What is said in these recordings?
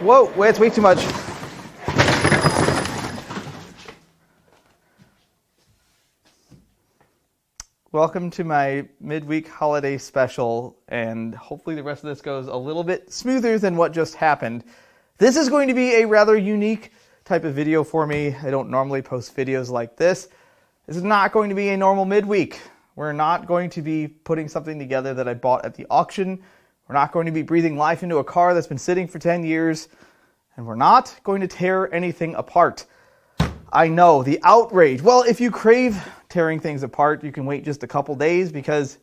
Whoa, wait, it's way too much. Welcome to my midweek holiday special, and hopefully the rest of this goes a little bit smoother than what just happened. This is going to be a rather unique type of video for me. I don't normally post videos like this. This is not going to be a normal midweek. We're not going to be putting something together that I bought at the auction. We're not going to be breathing life into a car that's been sitting for 10 years. And we're not going to tear anything apart. I know, the outrage. Well, if you crave tearing things apart, you can wait just a couple days because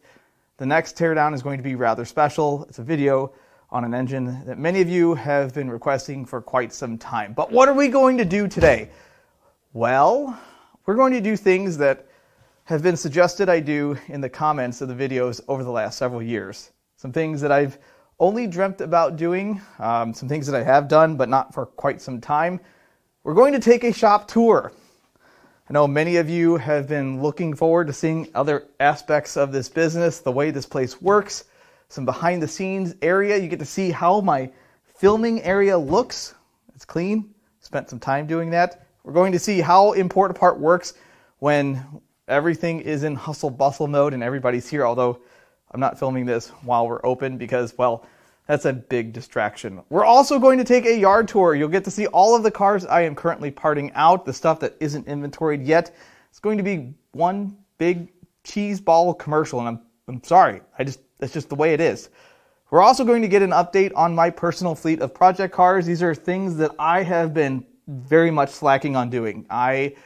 the next teardown is going to be rather special. It's a video on an engine that many of you have been requesting for quite some time. But what are we going to do today? Well, we're going to do things that have been suggested I do in the comments of the videos over the last several years. Some things that I've only dreamt about doing, some things that I have done, but not for quite some time. We're going to take a shop tour. I know many of you have been looking forward to seeing other aspects of this business, the way this place works, some behind the scenes area. You get to see how my filming area looks. It's clean. Spent some time doing that. We're going to see how Importapart works when everything is in hustle bustle mode and everybody's here, although I'm not filming this while we're open because, well, that's a big distraction. We're also going to take a yard tour. You'll get to see all of the cars I am currently parting out, the stuff that isn't inventoried yet. It's going to be one big cheese ball commercial, and I'm sorry. That's just the way it is. We're also going to get an update on my personal fleet of project cars. These are things that I have been very much slacking on doing. I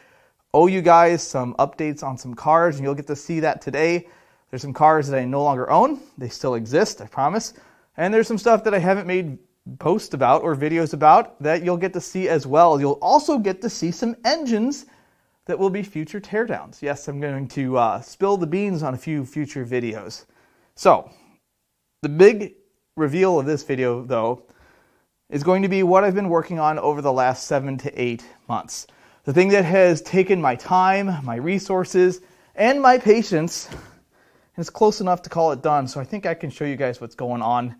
owe you guys some updates on some cars, and you'll get to see that today. There's some cars that I no longer own. They still exist, I promise. And there's some stuff that I haven't made posts about or videos about that you'll get to see as well. You'll also get to see some engines that will be future teardowns. Yes, I'm going to spill the beans on a few future videos. So, the big reveal of this video, though, is going to be what I've been working on over the last 7 to 8 months. The thing that has taken my time, my resources, and my patience. And it's close enough to call it done, so I think I can show you guys what's going on.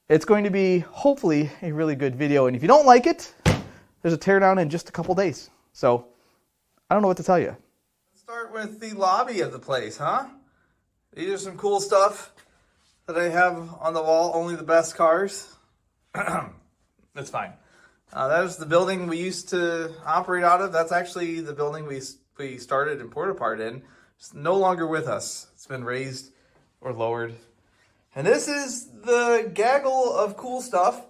It's going to be, hopefully, a really good video. And if you don't like it, there's a teardown in just a couple days. So, I don't know what to tell you. Let's start with the lobby of the place, huh? These are some cool stuff that I have on the wall. Only the best cars. That's fine. That was the building we used to operate out of. That's actually the building we started Importapart in. It's no longer with us. It's been raised or lowered. And this is the gaggle of cool stuff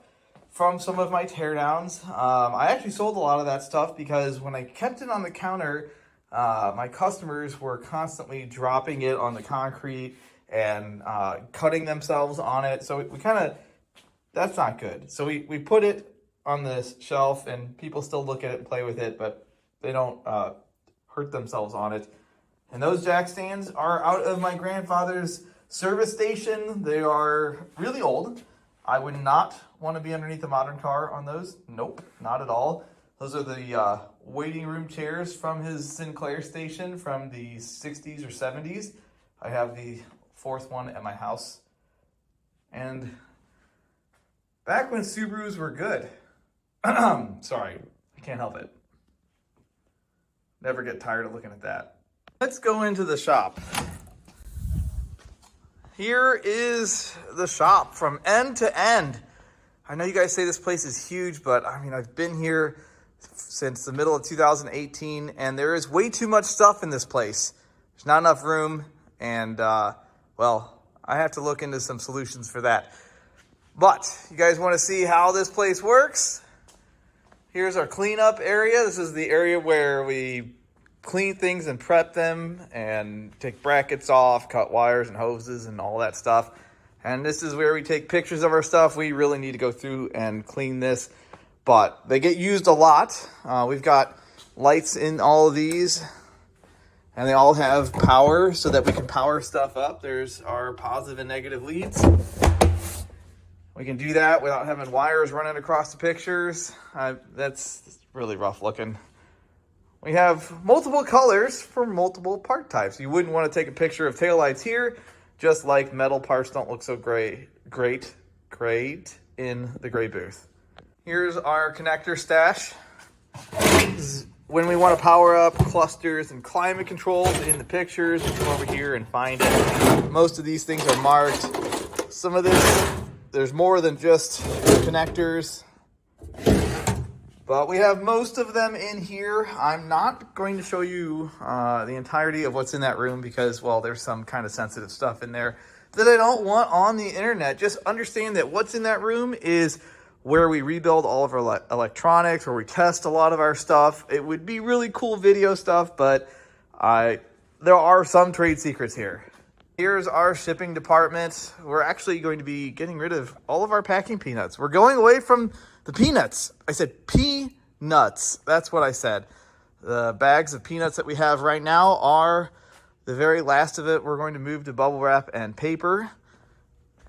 from some of my teardowns. I actually sold a lot of that stuff because when I kept it on the counter, my customers were constantly dropping it on the concrete and cutting themselves on it. So we kind of, that's not good. So we put it on this shelf and people still look at it and play with it, but they don't hurt themselves on it. And those jack stands are out of my grandfather's service station. They are really old. I would not want to be underneath a modern car on those. Nope, not at all. Those are the waiting room chairs from his Sinclair station from the 60s or 70s. I have the fourth one at my house. And back when Subarus were good. Sorry, I can't help it. Never get tired of looking at that. Let's go into the shop. Here is the shop from end to end. I know you guys say this place is huge, but I mean, I've been here since the middle of 2018, and there is way too much stuff in this place. There's not enough room, and well, I have to look into some solutions for that. But you guys want to see how this place works? Here's our cleanup area. This is the area where we clean things and prep them and take brackets off, cut wires and hoses and all that stuff. And this is where we take pictures of our stuff. We really need to go through and clean this, but they get used a lot. We've got lights in all of these, and they all have power so that we can power stuff up. There's our positive and negative leads. We can do that without having wires running across the pictures. That's really rough looking. We have multiple colors for multiple part types. You wouldn't want to take a picture of taillights here, just like metal parts don't look so great in the gray booth. Here's our connector stash. This is when we want to power up clusters and climate controls in the pictures. You come over here and find it. Most of these things are marked. Some of this, there's more than just connectors. But we have most of them in here. I'm not going to show you the entirety of what's in that room because, well, there's some kind of sensitive stuff in there that I don't want on the internet. Just understand that what's in that room is where we rebuild all of our electronics, where we test a lot of our stuff. It would be really cool video stuff, but there are some trade secrets here. Here's our shipping department. We're actually going to be getting rid of all of our packing peanuts. We're going away from the peanuts. I said peanuts. That's what I said. The bags of peanuts that we have right now are the very last of it. We're going to move to bubble wrap and paper.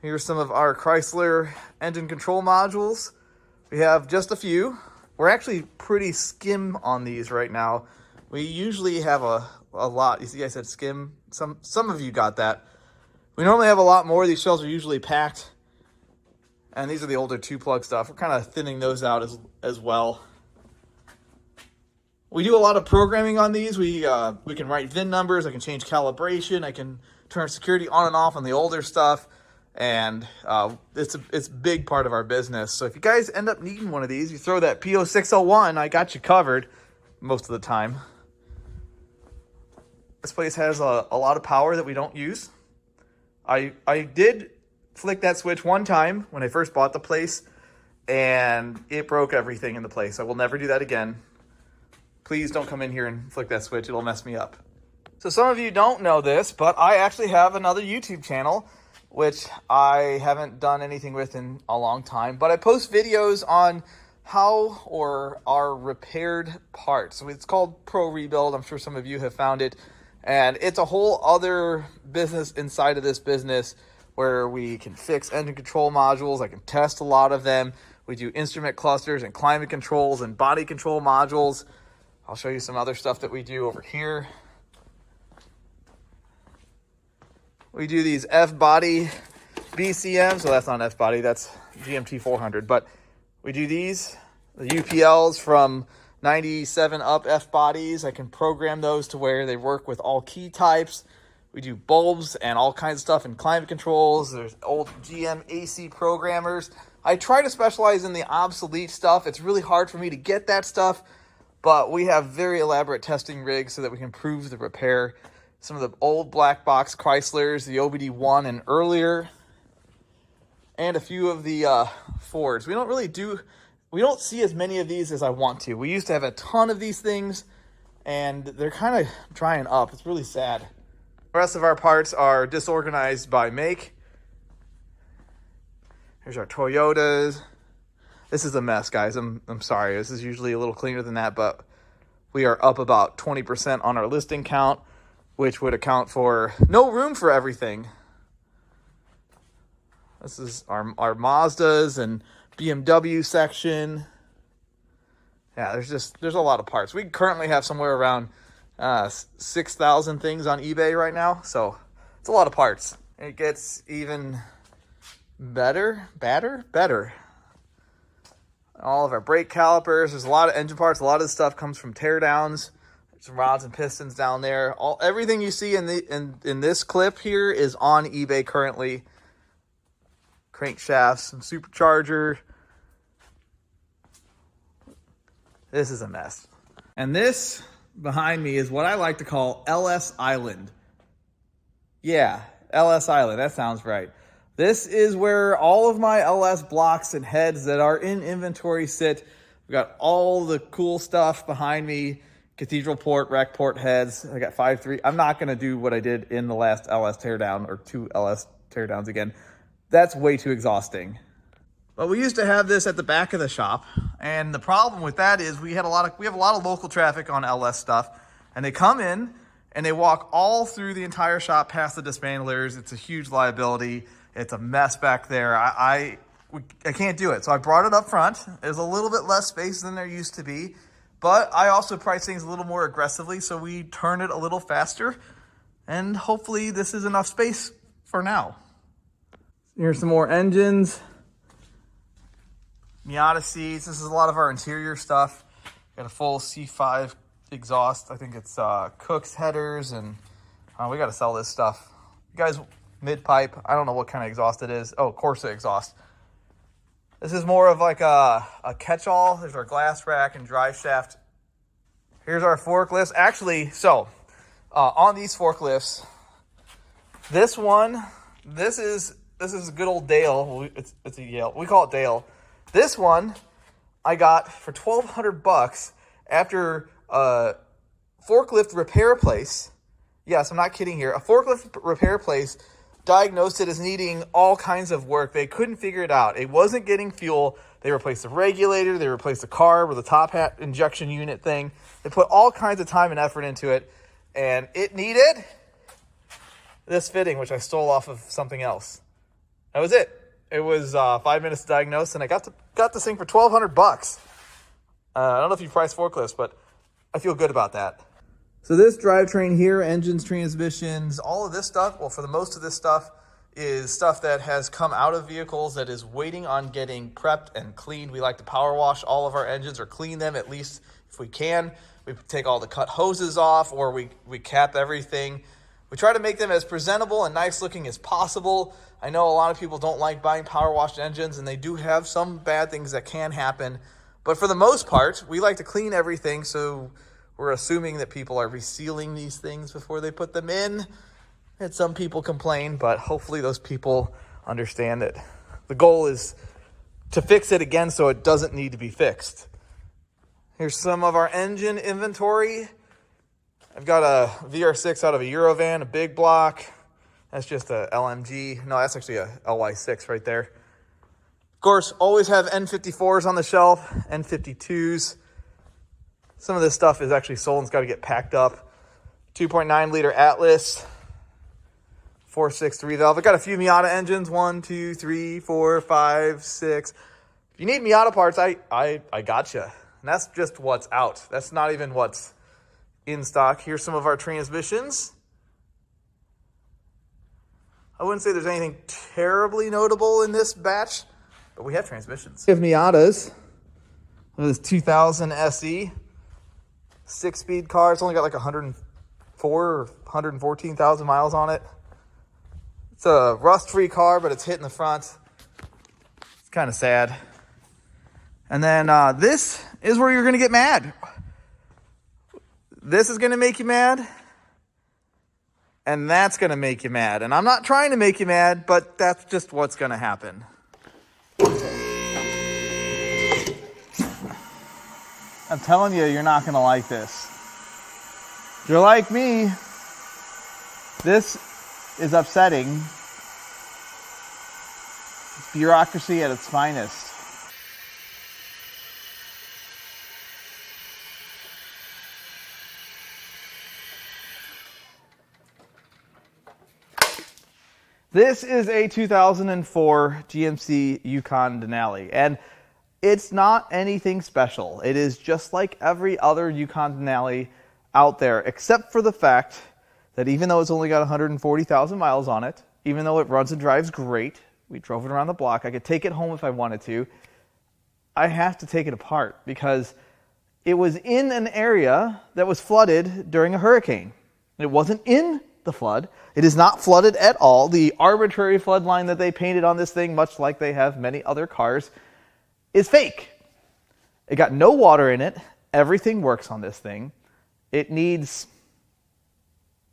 Here's some of our Chrysler engine control modules. We have just a few. We're actually pretty skim on these right now. We usually have a lot. You see, I said skim. Some of you got that. We normally have a lot more. These shelves are usually packed. And these are the older 2-plug stuff. We're kind of thinning those out as well. We do a lot of programming on these. We can write VIN numbers. I can change calibration. I can turn security on and off on the older stuff. And it's a big part of our business. So if you guys end up needing one of these, you throw that P0601, I got you covered most of the time. This place has a lot of power that we don't use. I did flick that switch one time when I first bought the place, and it broke everything in the place. I will never do that again. Please don't come in here and flick that switch. It'll mess me up. So some of you don't know this, but I actually have another YouTube channel, which I haven't done anything with in a long time. But I post videos on how or are repaired parts. So it's called Pro Rebuild. I'm sure some of you have found it. And it's a whole other business inside of this business where we can fix engine control modules. I can test a lot of them. We do instrument clusters and climate controls and body control modules. I'll show you some other stuff that we do over here. We do these F-body BCMs. So that's not F-body, that's GMT 400. But we do these, the UPLs from 97 up F-bodies. I can program those to where they work with all key types. We do bulbs and all kinds of stuff in climate controls. There's old GM AC programmers. I try to specialize in the obsolete stuff. It's really hard for me to get that stuff, but we have very elaborate testing rigs so that we can prove the repair. Some of the old black box Chryslers, the OBD1 and earlier, and a few of the Fords. We don't see as many of these as I want to. We used to have a ton of these things, and they're kind of drying up. It's really sad. The rest of our parts are disorganized by make. Here's our Toyotas. This is a mess, guys. I'm sorry. This is usually a little cleaner than that, but we are up about 20% on our listing count, which would account for no room for everything. This is our Mazdas and BMW section. Yeah, there's a lot of parts. We currently have somewhere around 6,000 things on eBay right now, so it's a lot of parts. It gets even better. All of our brake calipers. There's a lot of engine parts. A lot of the stuff comes from teardowns. Some rods and pistons down there. Everything you see in this clip here is on eBay currently. Crankshafts, some supercharger. This is a mess. And this behind me is what I like to call LS Island. Yeah, LS Island. That sounds right. This is where all of my LS blocks and heads that are in inventory sit. We've got all the cool stuff behind me. Cathedral port, rack port heads. I got 5.3. I'm not going to do what I did in the last LS teardown or 2 LS teardowns again. That's way too exhausting. But we used to have this at the back of the shop, and the problem with that is we have a lot of local traffic on LS stuff, and they come in and they walk all through the entire shop past the dismantlers. It's a huge liability. It's a mess back there. I can't do it. So I brought it up front. There's a little bit less space than there used to be, but I also price things a little more aggressively, so we turn it a little faster, and hopefully this is enough space for now. Here's some more engines. Miata seats. This is a lot of our interior stuff. Got a full C5 exhaust. I think it's Cook's headers, and we got to sell this stuff. You guys, mid-pipe. I don't know what kind of exhaust it is. Oh, Corsa exhaust. This is more of like a catch-all. There's our glass rack and drive shaft. Here's our forklifts. Actually, so on these forklifts, this is a good old Dale. It's a Yale. We call it Dale. This one I got for $1,200 after a forklift repair place. Yes, I'm not kidding here. A forklift repair place diagnosed it as needing all kinds of work. They couldn't figure it out. It wasn't getting fuel. They replaced the regulator. They replaced the carb or the top hat injection unit thing. They put all kinds of time and effort into it, and it needed this fitting, which I stole off of something else. That was it. It was 5 minutes to diagnose, and I got this thing for $1,200. I don't know if you price forklifts, but I feel good about that. So this drivetrain here, engines, transmissions, all of this stuff, well, for the most of this stuff, is stuff that has come out of vehicles that is waiting on getting prepped and cleaned. We like to power wash all of our engines or clean them at least if we can. We take all the cut hoses off, or we cap everything. We try to make them as presentable and nice looking as possible. I know a lot of people don't like buying power washed engines, and they do have some bad things that can happen. But for the most part, we like to clean everything, so we're assuming that people are resealing these things before they put them in. And some people complain, but hopefully those people understand that the goal is to fix it again so it doesn't need to be fixed. Here's some of our engine inventory. I've got a VR6 out of a Eurovan, a big block. That's just a LMG. No, that's actually a LY6 right there. Of course, always have N54s on the shelf, N52s. Some of this stuff is actually sold and it's got to get packed up. 2.9 liter Atlas, 4.6 3-valve. I got a few Miata engines, 1, 2, 3, 4, 5, 6. If you need Miata parts, I gotcha. And that's just what's out. That's not even what's in stock. Here's some of our transmissions. I wouldn't say there's anything terribly notable in this batch, but we have transmissions. We have Miatas. This 2000 SE. 6-speed car. It's only got like 104 or 114,000 miles on it. It's a rust-free car, but it's hit in the front. It's kind of sad. And then this is where you're going to get mad. This is going to make you mad. And that's going to make you mad. And I'm not trying to make you mad, but that's just what's going to happen. I'm telling you, you're not going to like this. If you're like me, this is upsetting. It's bureaucracy at its finest. This is a 2004 GMC Yukon Denali, and it's not anything special. It is just like every other Yukon Denali out there, except for the fact that even though it's only got 140,000 miles on it, even though it runs and drives great, we drove it around the block, I could take it home if I wanted to, I have to take it apart because it was in an area that was flooded during a hurricane. It wasn't in the flood. It is not flooded at all. The arbitrary flood line that they painted on this thing, much like they have many other cars, is fake. It got no water in it. Everything works on this thing. It needs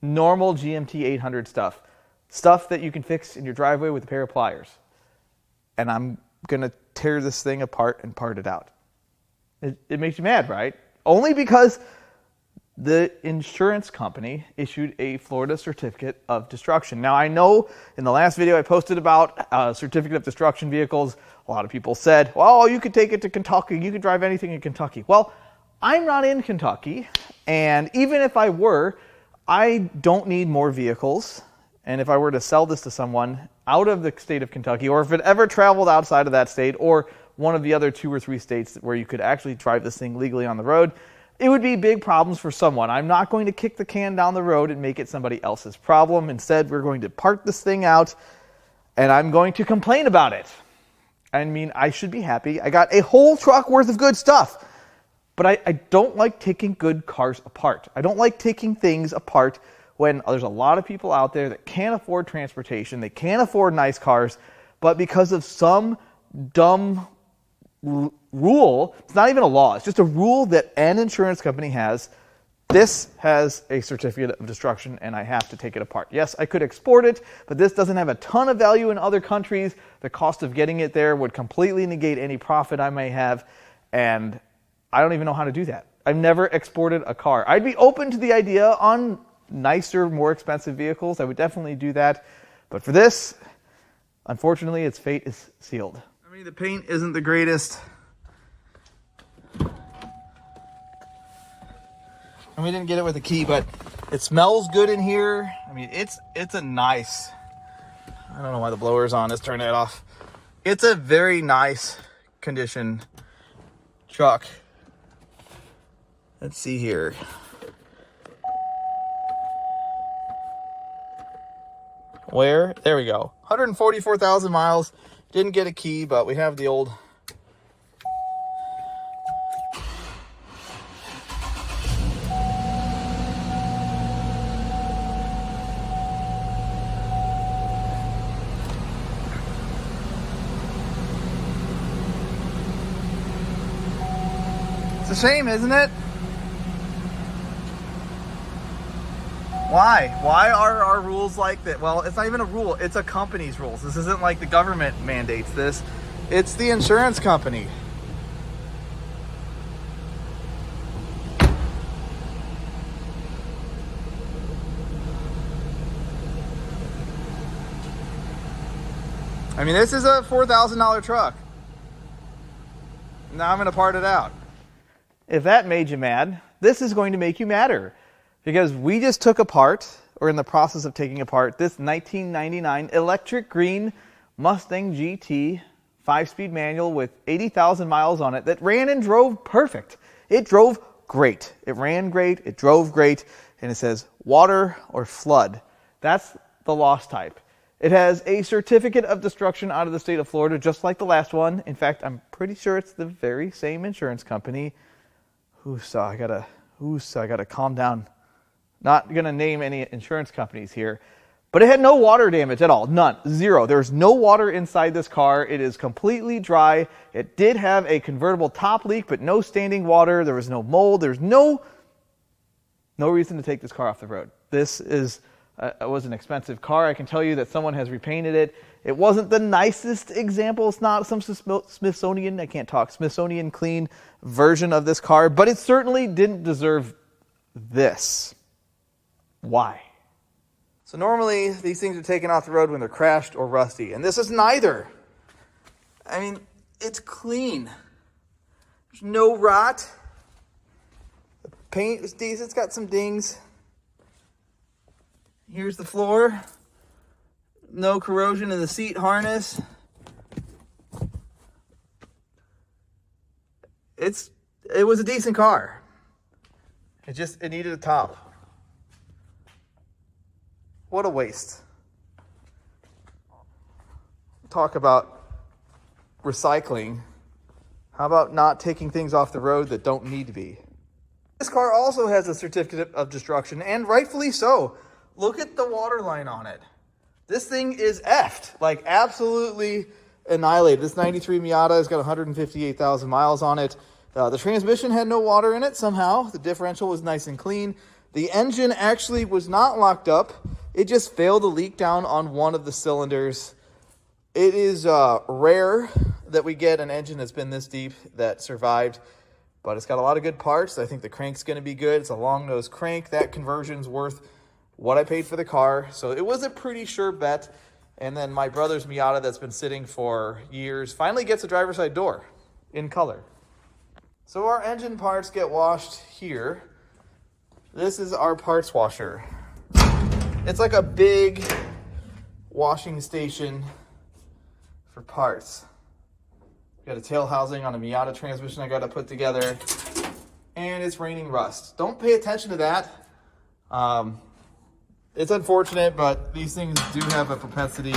normal GMT 800 stuff. Stuff that you can fix in your driveway with a pair of pliers. And I'm going to tear this thing apart and part it out. It makes you mad, right? Only because the insurance company issued a Florida certificate of destruction. Now, I know in the last video I posted about certificate of destruction vehicles, a lot of people said, well, you could take it to Kentucky. You could drive anything in Kentucky. Well, I'm not in Kentucky. And even if I were, I don't need more vehicles. And if I were to sell this to someone out of the state of Kentucky, or if it ever traveled outside of that state, or one of the other 2 or 3 states where you could actually drive this thing legally on the road, it would be big problems for someone. I'm not going to kick the can down the road and make it somebody else's problem. Instead, we're going to part this thing out, and I'm going to complain about it. I mean, I should be happy. I got a whole truck worth of good stuff. But I don't like taking good cars apart. I don't like taking things apart when there's a lot of people out there that can't afford transportation. They can't afford nice cars. But because of some dumb rule, it's not even a law. It's just a rule that an insurance company has. This has a certificate of destruction, and I have to take it apart. Yes, I could export it, but this doesn't have a ton of value in other countries. The cost of getting it there would completely negate any profit I may have, and I don't even know how to do that. I've never exported a car. I'd be open to the idea on nicer, more expensive vehicles. I would definitely do that. But for this, unfortunately, its fate is sealed. I mean, the paint isn't the greatest. And we didn't get it with a key, but it smells good in here. I mean, it's a nice, I don't know why the blower's on. Let's turn that off. It's a very nice condition truck. Let's see here. Where? There we go. 144,000 miles. Didn't get a key, but we have the old. It's a shame, isn't it? Why? Why are our rules like that? Well, it's not even a rule. It's a company's rules. This isn't like the government mandates this. It's the insurance company. I mean, this is a $4,000 truck. Now I'm going to part it out. If that made you mad, this is going to make you madder. Because we just took apart, or in the process of taking apart, this 1999 electric green Mustang GT 5-speed manual with 80,000 miles on it that ran and drove perfect. It drove great. It ran great. It drove great. And it says water or flood. That's the loss type. It has a certificate of destruction out of the state of Florida, just like the last one. In fact, I'm pretty sure it's the very same insurance company. I gotta calm down. Not going to name any insurance companies here, but it had no water damage at all. None. Zero. There's no water inside this car. It is completely dry. It did have a convertible top leak, but no standing water. There was no mold. There's no reason to take this car off the road. This was an expensive car. I can tell you that someone has repainted it. It wasn't the nicest example. It's not some Smithsonian clean version of this car, but it certainly didn't deserve this. Why? So normally these things are taken off the road when they're crashed or rusty, and this is neither. I mean, it's clean. There's no rot. The paint is decent. It's got some dings. Here's the floor. No corrosion in the seat harness. It was a decent car. It needed a top. What a waste. Talk about recycling. How about not taking things off the road that don't need to be? This car also has a certificate of destruction, and rightfully so. Look at the water line on it. This thing is effed, like absolutely annihilated. This 93 Miata has got 158,000 miles on it. The transmission had no water in it somehow. The differential was nice and clean. The engine actually was not locked up. It just failed to leak down on one of the cylinders. It is rare that we get an engine that's been this deep that survived, but it's got a lot of good parts. I think the crank's going to be good. It's a long nose crank. That conversion's worth what I paid for the car. So it was a pretty sure bet. And then my brother's Miata that's been sitting for years finally gets a driver's side door in color. So our engine parts get washed here. This is our parts washer. It's like a big washing station for parts. Got a tail housing on a Miata transmission I got to put together. And it's raining rust. Don't pay attention to that. It's unfortunate, but these things do have a propensity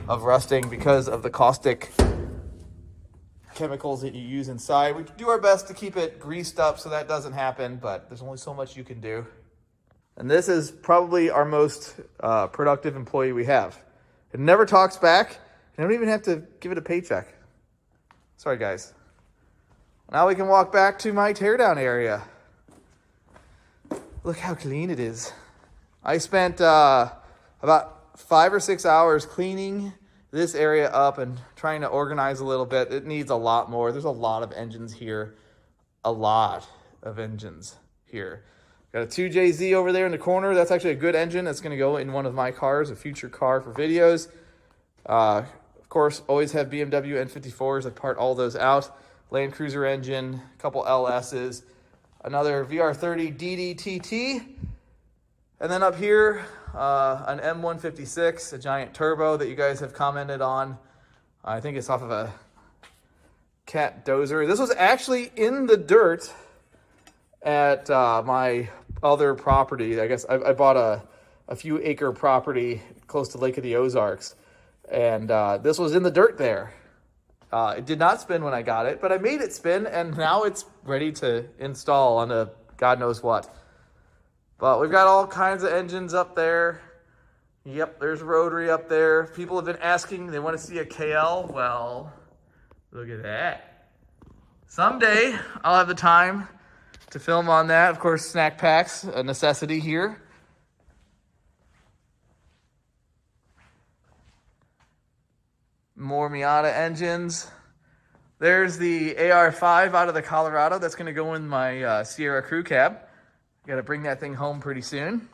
of rusting because of the caustic chemicals that you use inside. We do our best to keep it greased up so that doesn't happen, but there's only so much you can do. And this is probably our most productive employee we have. It never talks back. I don't even have to give it a paycheck. Sorry, guys. Now we can walk back to my teardown area. Look how clean it is. I spent about 5 or 6 hours cleaning this area up and trying to organize a little bit. It needs a lot more. There's a lot of engines here. A lot of engines here. Got a 2JZ over there in the corner. That's actually a good engine. That's going to go in one of my cars, a future car for videos. Of course, always have BMW N54s. I part all those out. Land Cruiser engine, a couple LS's, another VR30 DDTT. And then up here, an M156, a giant turbo that you guys have commented on. I think it's off of a Cat Dozer. This was actually in the dirt at my other property. I guess I bought a few acre property close to Lake of the Ozarks. And this was in the dirt there. It did not spin when I got it, but I made it spin, and now it's ready to install on a God knows what. But we've got all kinds of engines up there. Yep, there's a rotary up there. People have been asking, they want to see a KL. Well, look at that. Someday I'll have the time to film on that. Of course, snack packs, a necessity here. More Miata engines. There's the AR5 out of the Colorado. That's going to go in my Sierra crew cab. Got to bring that thing home pretty soon.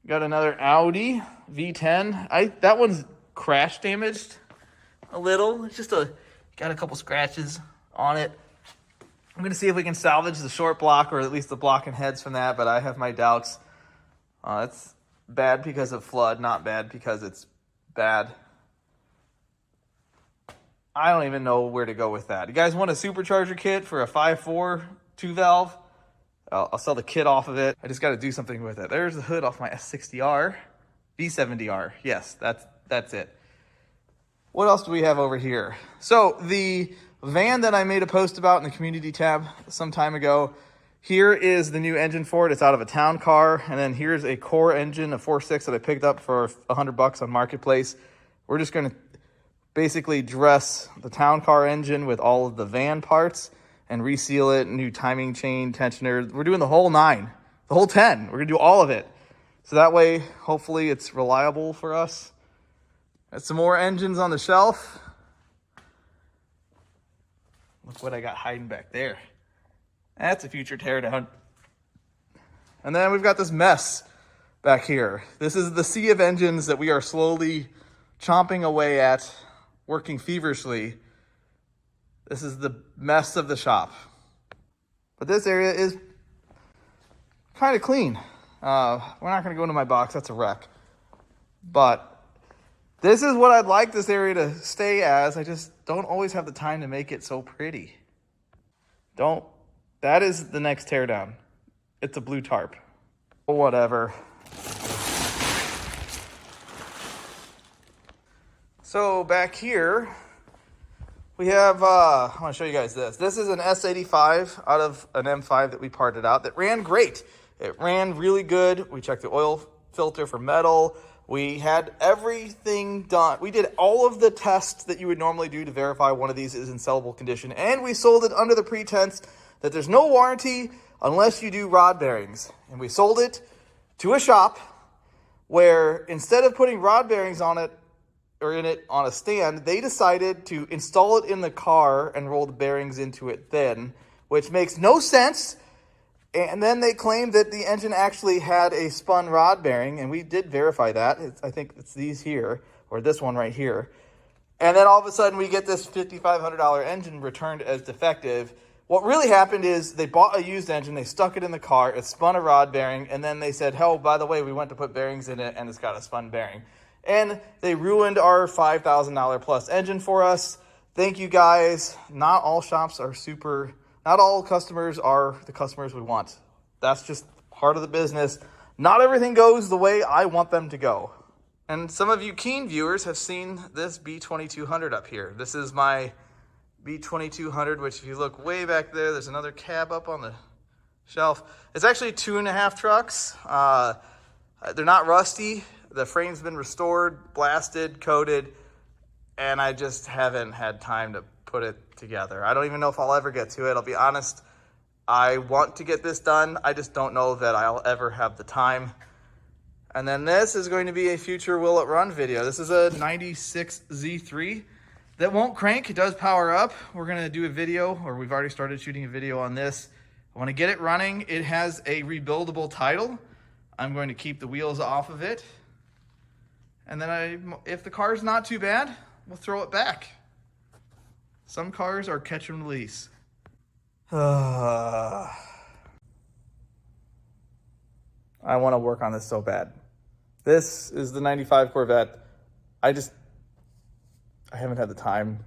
Got another Audi V10. That one's crash damaged a little. It's just got a couple scratches on it. I'm going to see if we can salvage the short block, or at least the block and heads from that, but I have my doubts. It's bad because of flood, not bad because it's bad. I don't even know where to go with that. You guys want a supercharger kit for a 5.4 2-valve? I'll sell the kit off of it. I just got to do something with it. There's the hood off my S60R. V70R. Yes, that's it. What else do we have over here? So the van that I made a post about in the community tab some time ago, here is the new engine for it. It's out of a town car. And then here's a core engine, a 4.6 that I picked up for $100 on Marketplace. We're just going to basically dress the town car engine with all of the van parts and reseal it, new timing chain, tensioner. We're doing the whole 9, the whole 10. We're gonna do all of it. So that way, hopefully it's reliable for us. Got some more engines on the shelf. Look what I got hiding back there. That's a future teardown. And then we've got this mess back here. This is the sea of engines that we are slowly chomping away at, working feverishly. This is the mess of the shop. But this area is kind of clean. We're not going to go into my box. That's a wreck. But this is what I'd like this area to stay as. I just don't always have the time to make it so pretty. That is the next teardown. It's a blue tarp. Whatever. So back here, we have, I want to show you guys this. This is an S85 out of an M5 that we parted out that ran great. It ran really good. We checked the oil filter for metal. We had everything done. We did all of the tests that you would normally do to verify one of these is in sellable condition. And we sold it under the pretense that there's no warranty unless you do rod bearings. And we sold it to a shop where instead of putting rod bearings on it, or in it on a stand, they decided to install it in the car and roll the bearings into it then, which makes no sense. And then they claimed that the engine actually had a spun rod bearing, and we did verify that. I think it's these here, or this one right here. And then all of a sudden we get this $5,500 engine returned as defective. What really happened is they bought a used engine, they stuck it in the car, it spun a rod bearing, and then they said, oh, by the way, we went to put bearings in it, and it's got a spun bearing. And they ruined our $5,000 plus engine for us. Thank you guys. Not all shops are not all customers are the customers we want. That's just part of the business. Not everything goes the way I want them to go. And some of you keen viewers have seen this B2200 up here. This is my B2200, which if you look way back there, there's another cab up on the shelf. It's actually 2.5 trucks. They're not rusty. The frame's been restored, blasted, coated, and I just haven't had time to put it together. I don't even know if I'll ever get to it. I'll be honest, I want to get this done. I just don't know that I'll ever have the time. And then this is going to be a future Will It Run video. This is a 96 Z3 that won't crank. It does power up. We're going to do a video, or we've already started shooting a video on this. I want to get it running. It has a rebuildable title. I'm going to keep the wheels off of it. And then if the car's not too bad, we'll throw it back. Some cars are catch and release. I want to work on this so bad. This is the 95 Corvette. I haven't had the time.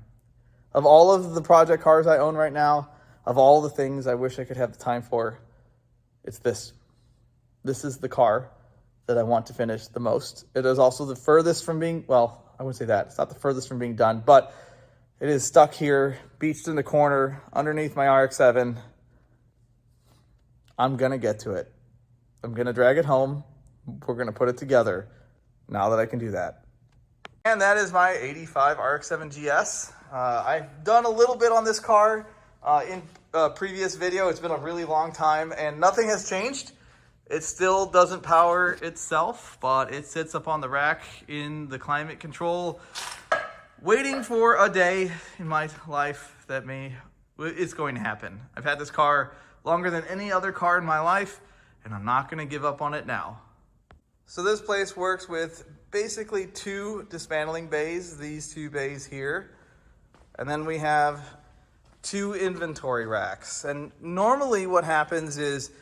Of all of the project cars I own right now, of all the things I wish I could have the time for, it's this. This is the car that I want to finish the most. It is also the furthest from being, well, I wouldn't say that. It's not the furthest from being done, but it is stuck here, beached in the corner, underneath my Rx7. I'm going to get to it. I'm going to drag it home. We're going to put it together now that I can do that. And that is my 85 Rx7 GS. I've done a little bit on this car in a previous video. It's been a really long time and nothing has changed. It still doesn't power itself, but it sits up on the rack in the climate control, waiting for a day in my life that it's going to happen. I've had this car longer than any other car in my life, and I'm not going to give up on it now. So this place works with basically 2 dismantling bays, these 2 bays here, and then we have 2 inventory racks. And normally what happens is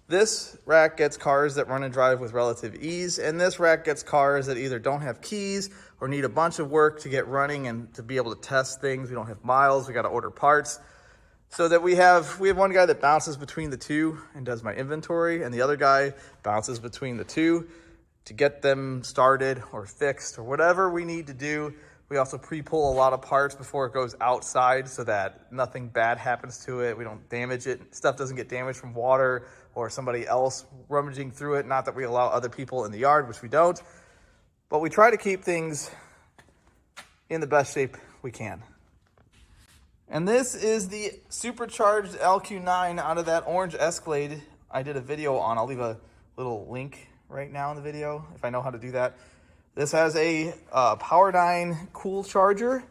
this rack gets cars that run and drive with relative ease, and this rack gets cars that either don't have keys or need a bunch of work to get running and to be able to test things. We don't have miles, we got to order parts. So that we have one guy that bounces between the 2 and does my inventory, and the other guy bounces between the 2 to get them started or fixed or whatever we need to do. We also pre-pull a lot of parts before it goes outside so that nothing bad happens to it. We don't damage it. Stuff doesn't get damaged from water or somebody else rummaging through it. Not that we allow other people in the yard, which we don't. But we try to keep things in the best shape we can. And this is the supercharged LQ9 out of that orange Escalade I did a video on. I'll leave a little link right now in the video if I know how to do that. This has a Power9 cool charger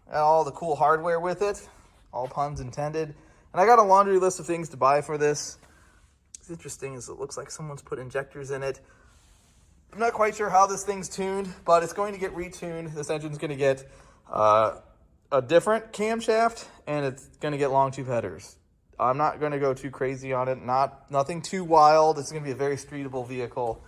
and all the cool hardware with it, all puns intended. And I got a laundry list of things to buy for this. What's interesting is it looks like someone's put injectors in it. I'm not quite sure how this thing's tuned, but it's going to get retuned. This engine's going to get a different camshaft, and it's going to get long tube headers. I'm not going to go too crazy on it. Nothing too wild. It's going to be a very streetable vehicle.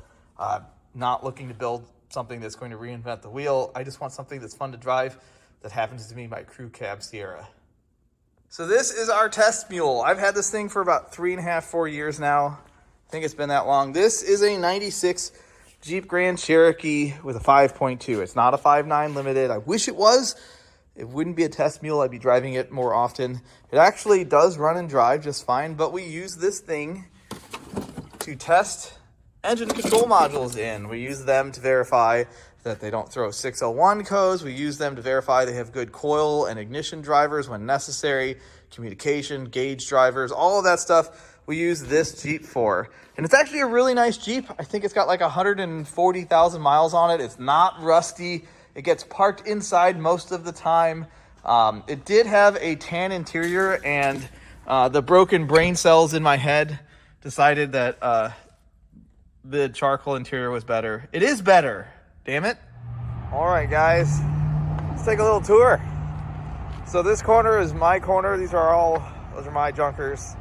Not looking to build something that's going to reinvent the wheel. I just want something that's fun to drive that happens to be my crew cab Sierra. So this is our test mule. I've had this thing for about 3.5, 4 years now. I think it's been that long. This is a 96 Jeep Grand Cherokee with a 5.2. It's not a 5.9 limited. I wish it was. It wouldn't be a test mule. I'd be driving it more often. It actually does run and drive just fine, but we use this thing to test engine control modules in. We use them to verify that they don't throw 601 codes. We use them to verify they have good coil and ignition drivers when necessary, communication, gauge drivers, all of that stuff we use this Jeep for. And it's actually a really nice Jeep. I think it's got like 140,000 miles on it. It's not rusty. It gets parked inside most of the time. It did have a tan interior, and the broken brain cells in my head decided that the charcoal interior was better. It is better, damn it. All right, guys, let's take a little tour. So this corner is my corner. Those are my junkers.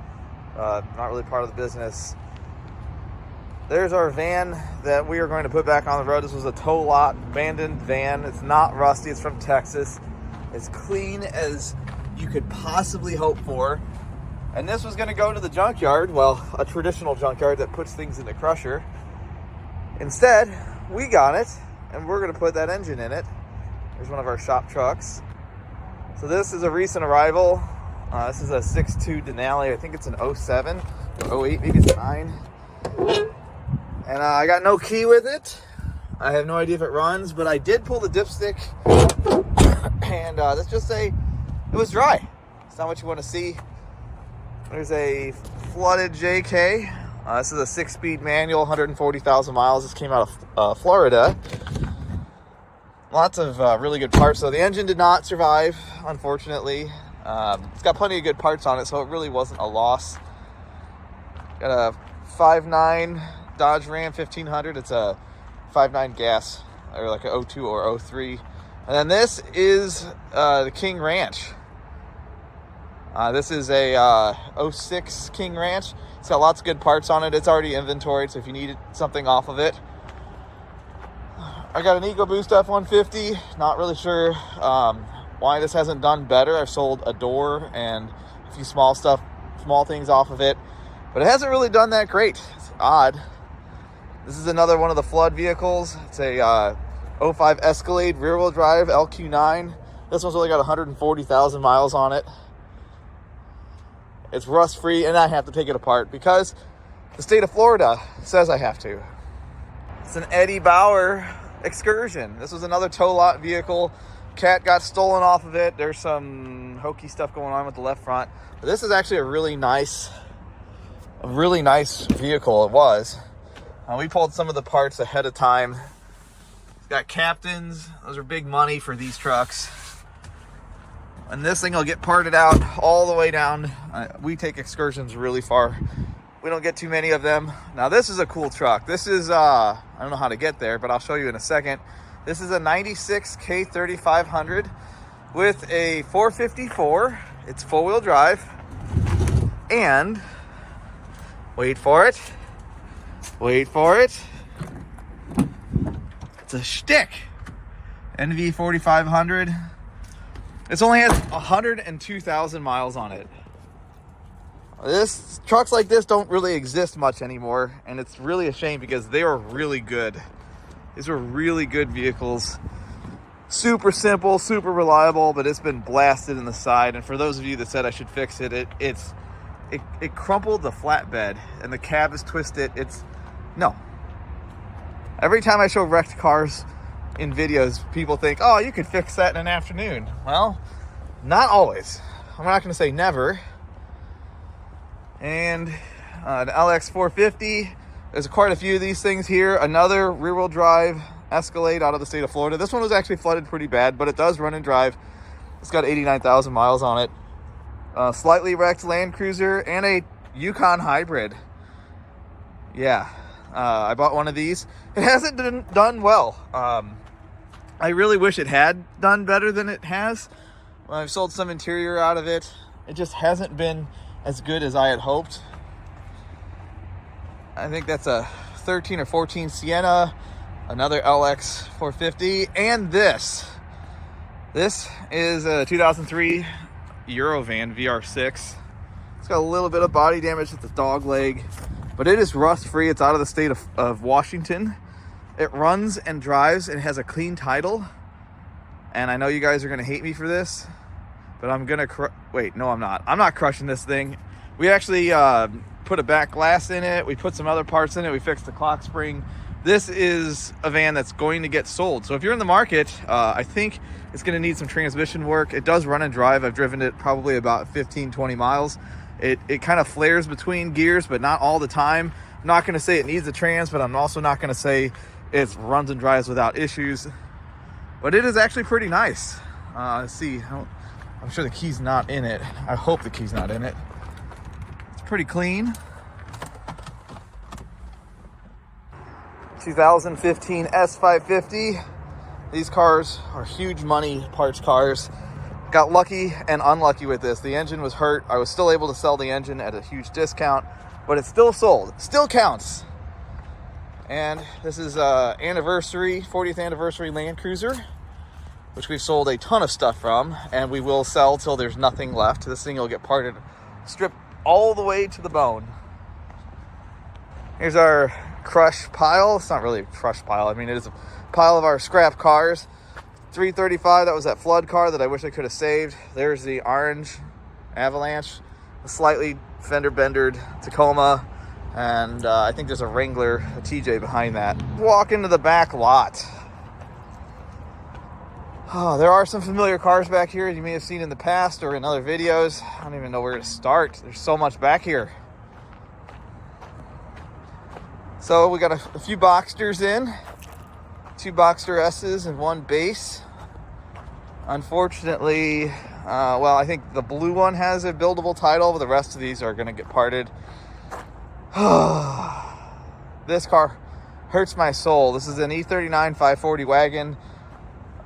Not really part of the business. There's our van that we are going to put back on the road. This was a tow lot, abandoned van. It's not rusty, it's from Texas. It's clean as you could possibly hope for. And this was gonna go to the junkyard, well, a traditional junkyard that puts things in the crusher. Instead, we got it, and we're gonna put that engine in it. Here's one of our shop trucks. So this is a recent arrival. This is a 6.2 Denali. I think it's an 07 or 08, maybe it's a 9. And I got no key with it. I have no idea if it runs, but I did pull the dipstick, and let's just say it was dry. It's not what you want to see. There's a flooded JK. This is a 6-speed manual, 140,000 miles. This came out of Florida. Lots of really good parts. So the engine did not survive, unfortunately. It's got plenty of good parts on it, so it really wasn't a loss. Got a 5.9 Dodge Ram 1500. It's a 5.9 gas, or like a 02 or 03. And then this is the King Ranch. This is a 06 King Ranch. It's got lots of good parts on it. It's already inventoried, so if you need something off of it. I got an EcoBoost F-150. Not really sure why this hasn't done better. I've sold a door and a few small things off of it, but it hasn't really done that great. It's odd. This is another one of the flood vehicles. It's a 05 Escalade rear-wheel drive LQ9. This one's only got 140,000 miles on it. It's rust-free, and I have to take it apart because the state of Florida says I have to. It's an Eddie Bauer Excursion. This was another tow lot vehicle. Cat got stolen off of it. There's some hokey stuff going on with the left front. But this is actually a really nice vehicle. It was. We pulled some of the parts ahead of time. It's got captains. Those are big money for these trucks. And this thing will get parted out all the way down. We take excursions really far. We don't get too many of them. Now this is a cool truck. This is, I don't know how to get there, but I'll show you in a second. This is a 96 K3500 with a 454. It's four-wheel drive. And, wait for it. It's a shtick. NV 4500. This only has 102,000 miles on it. Trucks like this don't really exist much anymore, and it's really a shame because they are really good. These are really good vehicles. Super simple, super reliable, but it's been blasted in the side. And for those of you that said I should fix it, it crumpled the flatbed and the cab is twisted. No. Every time I show wrecked cars in videos, people think, oh, you could fix that in an afternoon. Well, not always. I'm not going to say never. And an LX450. There's quite a few of these things here. Another rear-wheel drive Escalade out of the state of Florida. This one was actually flooded pretty bad, but it does run and drive. It's got 89,000 miles on it. Slightly wrecked Land Cruiser and a Yukon hybrid. Yeah, I bought one of these. It hasn't done well. I really wish it had done better than it has. I've sold some interior out of it. It just hasn't been as good as I had hoped. I think that's a 13 or 14 Sienna, another LX 450, and this is a 2003 Eurovan VR6. It's got a little bit of body damage with the dog leg, but it is rust free. It's out of the state of Washington. It runs and drives and has a clean title. And I know you guys are gonna hate me for this, but I'm gonna wait, no, I'm not. I'm not crushing this thing. We actually put a back glass in it. We put some other parts in it. We fixed the clock spring. This is a van that's going to get sold. So if you're in the market, I think it's gonna need some transmission work. It does run and drive. I've driven it probably about 15, 20 miles. It kind of flares between gears, but not all the time. I'm not gonna say it needs a trans, but I'm also not gonna say it runs and drives without issues. But it is actually pretty nice. Let's see, I'm sure the key's not in it. I hope the key's not in it. It's pretty clean. 2015 S550. These cars are huge money parts cars. Got lucky and unlucky with this. The engine was hurt. I was still able to sell the engine at a huge discount, but it still sold. Still counts. And this is anniversary, 40th anniversary Land Cruiser, which we've sold a ton of stuff from, and we will sell till there's nothing left. This thing will get parted, stripped all the way to the bone. Here's our crush pile. It's not really a crush pile. I mean, it is a pile of our scrap cars. 335, that was that flood car that I wish I could have saved. There's the orange Avalanche, a slightly fender bendered Tacoma, and I think there's a Wrangler, a TJ behind that. Walk into the back lot. Oh, there are some familiar cars back here you may have seen in the past or in other videos. I don't even know where to start. There's so much back here. So we got a few Boxsters in, 2 Boxster S's and 1 base. Unfortunately, well, I think the blue one has a buildable title, but the rest of these are going to get parted. This car hurts my soul. This is an E39 540 wagon.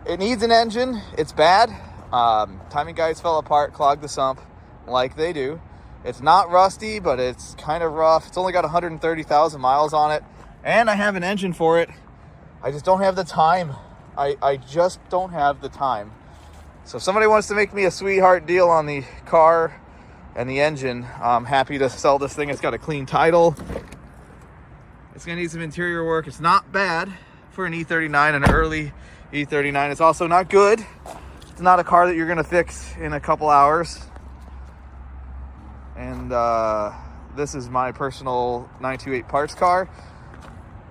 It needs an engine. It's bad. Timing guides fell apart, clogged the sump like they do. It's not rusty, but it's kind of rough. It's only got 130,000 miles on it, and I have an engine for it. I just don't have the time. I just don't have the time. So if somebody wants to make me a sweetheart deal on the car and the engine, I'm happy to sell this thing. It's got a clean title. It's going to need some interior work. It's not bad for an E39, an early E39. It's also not good. It's not a car that you're going to fix in a couple hours. And this is my personal 928 parts car.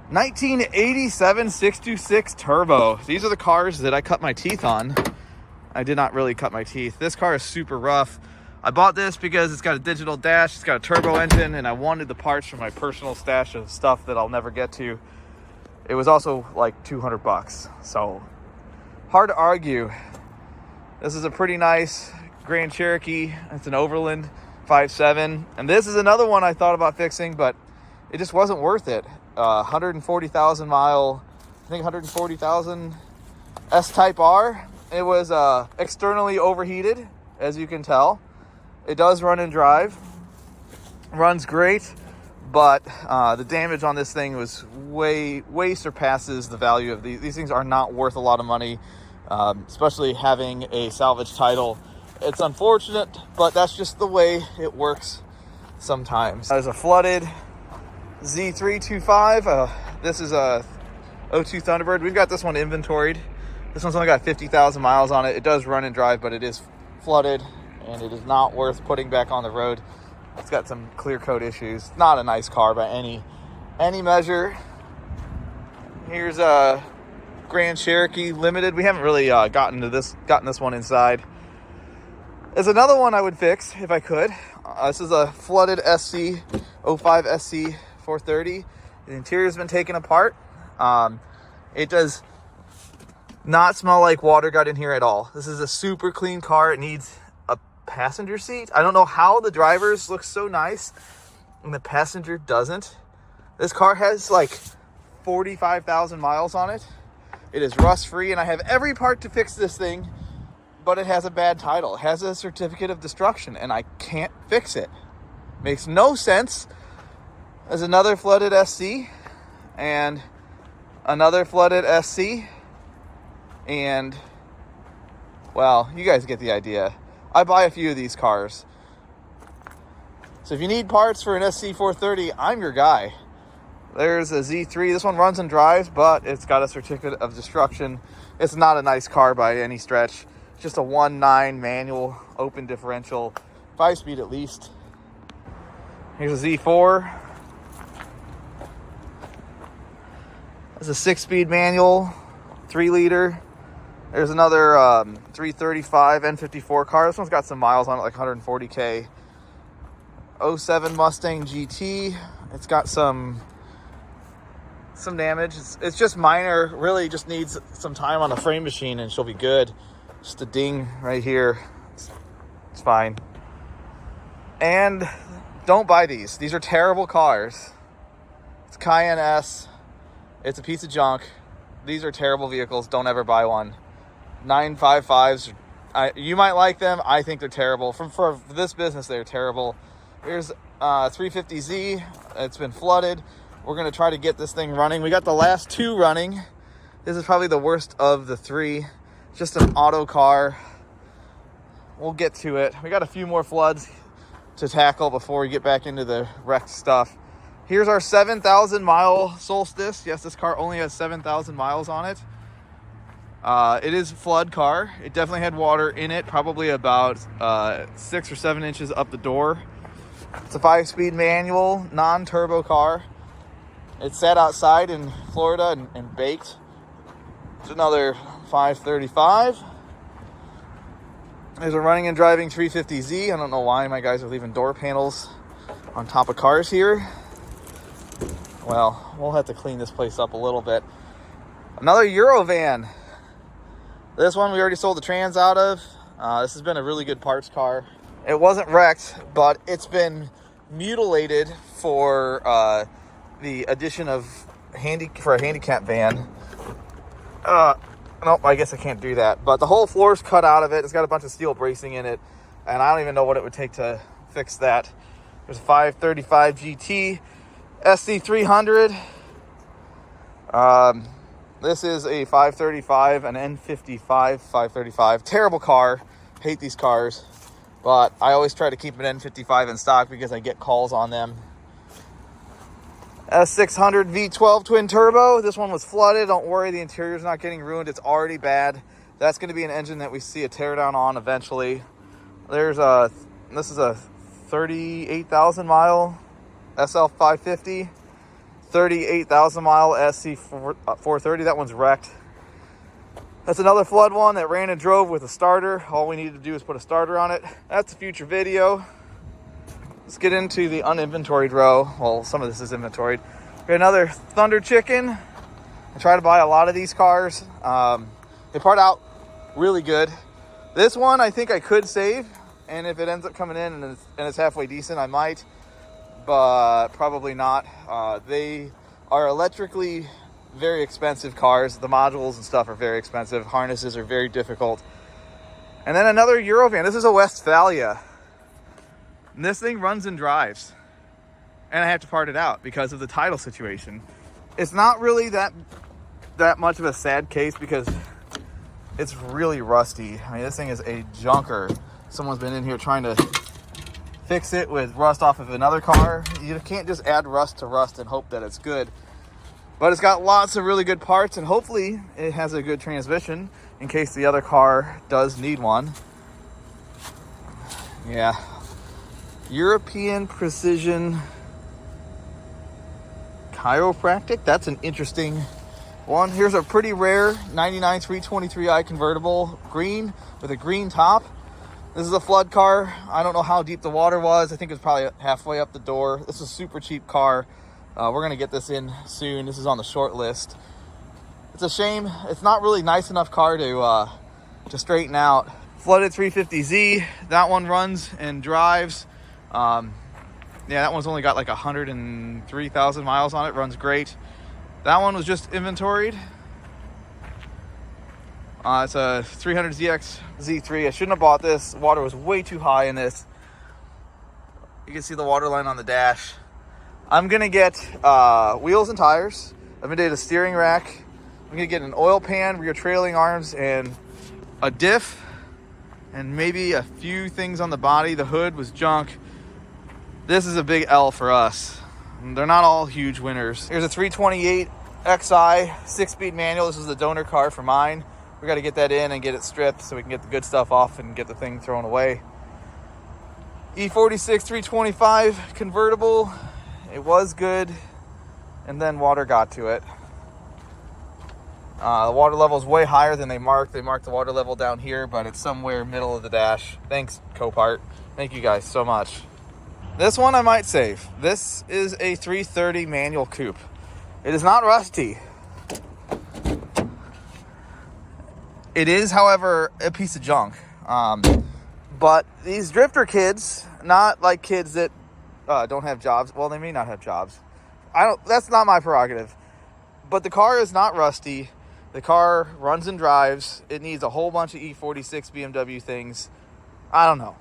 1987 626 turbo. These are the cars that I cut my teeth on. I did not really cut my teeth. This car is super rough. I bought this because it's got a digital dash, it's got a turbo engine, and I wanted the parts for my personal stash of stuff that I'll never get to. It was also like $200, so hard to argue. This is a pretty nice Grand Cherokee. It's an Overland 5.7, and this is another one I thought about fixing, but it just wasn't worth it. 140,000 mile, I think 140,000 S-Type R. It was externally overheated, as you can tell. It does run and drive, runs great, but the damage on this thing was way surpasses the value of these. These things are not worth a lot of money, especially having a salvage title. It's unfortunate, but that's just the way it works sometimes. There's a flooded Z325. This is a 02 Thunderbird. We've got this one inventoried. This one's only got 50,000 miles on it. It does run and drive, but it is flooded, and it is not worth putting back on the road. It's got some clear coat issues. Not a nice car by any measure. Here's a Grand Cherokee Limited. We haven't really gotten this one inside. There's another one I would fix if I could. This is a flooded SC 05 SC 430. The interior's been taken apart. It does not smell like water got in here at all. This is a super clean car. It needs a passenger seat. I don't know how the drivers look so nice and the passenger doesn't. This car has like 45,000 miles on it. It is rust free, and I have every part to fix this thing, but it has a bad title. It has a certificate of destruction, and I can't fix it. Makes no sense. There's another flooded SC and another flooded SC. And, well, you guys get the idea. I buy a few of these cars. So if you need parts for an SC430, I'm your guy. There's a Z3. This one runs and drives, but it's got a certificate of destruction. It's not a nice car by any stretch. It's just a 1.9 manual, open differential, 5-speed at least. Here's a Z4. It's a 6-speed manual, 3-liter. There's another 335 N54 car. This one's got some miles on it, like 140K. 07 Mustang GT. It's got some damage. It's just minor. Really just needs some time on the frame machine and she'll be good. Just a ding right here. It's fine. And don't buy these. These are terrible cars. It's Cayenne S. It's a piece of junk. These are terrible vehicles. Don't ever buy one. 955s. You might like them. I think they're terrible. For this business, they're terrible. Here's 350Z. It's been flooded. We're going to try to get this thing running. We got the last 2 running. This is probably the worst of the 3. Just an auto car. We'll get to it. We got a few more floods to tackle before we get back into the wrecked stuff. Here's our 7,000 mile Solstice. Yes, this car only has 7,000 miles on it. It is a flood car. It definitely had water in it, probably about 6 or 7 inches up the door. It's a 5-speed manual, non-turbo car. It sat outside in Florida and baked. It's another 535. There's a running and driving 350Z. I don't know why my guys are leaving door panels on top of cars here. Well, we'll have to clean this place up a little bit. Another Eurovan. This one we already sold the trans out of. This has been a really good parts car. It wasn't wrecked, but it's been mutilated for the addition of for a handicap van. Nope, I guess I can't do that. But the whole floor's cut out of it. It's got a bunch of steel bracing in it, and I don't even know what it would take to fix that. There's a 535 GT SC300. This is a 535, an N55 535. Terrible car. Hate these cars. But I always try to keep an N55 in stock because I get calls on them. S600 V12 twin turbo. This one was flooded. Don't worry, the interior's not getting ruined. It's already bad. That's going to be an engine that we see a teardown on eventually. This is a 38,000 mile SL550. 38,000 mile SC430. That one's wrecked. That's another flood one that ran and drove with a starter. All we needed to do is put a starter on it. That's a future video. Let's get into the uninventoried row. Well, some of this is inventoried. We got another Thunder Chicken. I try to buy a lot of these cars. They part out really good. This one I think I could save, and if it ends up coming in and it's halfway decent, I might, but probably not. They are electrically very expensive cars. The modules and stuff are very expensive. Harnesses are very difficult. And then another Eurovan. This is a Westphalia. And this thing runs and drives. And I have to part it out because of the title situation. It's not really that much of a sad case because it's really rusty. I mean, this thing is a junker. Someone's been in here trying to fix it with rust off of another car. You can't just add rust to rust and hope that it's good. But it's got lots of really good parts, and hopefully it has a good transmission in case the other car does need one. Yeah. European Precision Chiropractic. That's an interesting one. Here's a pretty rare 99 323i convertible, green with a green top. This is a flood car. I don't know how deep the water was. I think it's probably halfway up the door. This is a super cheap car. We're going to get this in soon. This is on the short list. It's a shame. It's not really nice enough car to straighten out. Flooded 350Z. That one runs and drives. Yeah, that one's only got like 103,000 miles on it. Runs great. That one was just inventoried. It's a 300ZX Z3. I shouldn't have bought this. Water was way too high in this. You can see the water line on the dash. I'm going to get wheels and tires. I'm going to get a steering rack. I'm going to get an oil pan, rear trailing arms, and a diff. And maybe a few things on the body. The hood was junk. This is a big L for us. They're not all huge winners. Here's a 328 XI 6-speed manual. This is the donor car for mine. We got to get that in and get it stripped so we can get the good stuff off and get the thing thrown away. E46 325 convertible. It was good, and then water got to it. The water level is way higher than they marked. They marked the water level down here, but it's somewhere middle of the dash. Thanks, Copart. Thank you guys so much. This one I might save. This is a 330 manual coupe. It is not rusty. It is, however, a piece of junk. But these drifter kids, not like kids that don't have jobs. Well, they may not have jobs. That's not my prerogative. But the car is not rusty. The car runs and drives. It needs a whole bunch of E46 BMW things. I don't know.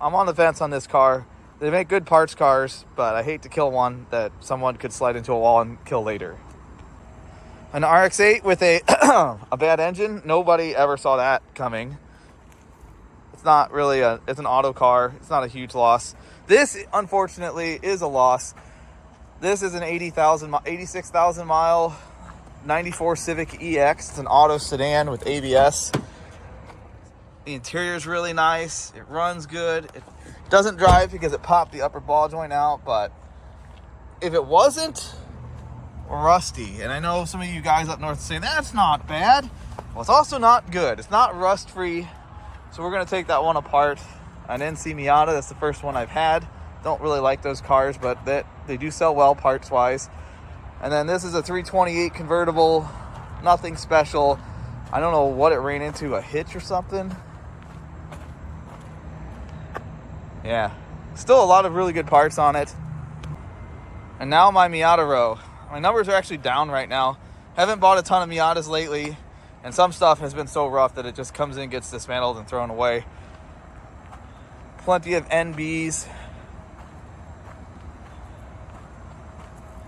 I'm on the fence on this car. They make good parts cars, but I hate to kill one that someone could slide into a wall and kill later. An RX-8 with a a bad engine. Nobody ever saw that coming. It's not really it's an auto car. It's not a huge loss. This, unfortunately, is a loss. This is an 86,000 mile 94 Civic EX. It's an auto sedan with ABS. The interior is really nice. It runs good. It doesn't drive because it popped the upper ball joint out, but if it wasn't rusty, and I know some of you guys up north say that's not bad, well, it's also not good. It's not rust free, so we're going to take that one apart. An NC Miata, that's the first one I've had. Don't really like those cars, but they do sell well parts wise. And then this is a 328 convertible, nothing special. I don't know what it ran into, a hitch or something. Yeah, still a lot of really good parts on it. And now my Miata row. My numbers are actually down right now. Haven't bought a ton of Miatas lately, and some stuff has been so rough that it just comes in, gets dismantled, and thrown away. Plenty of NBs.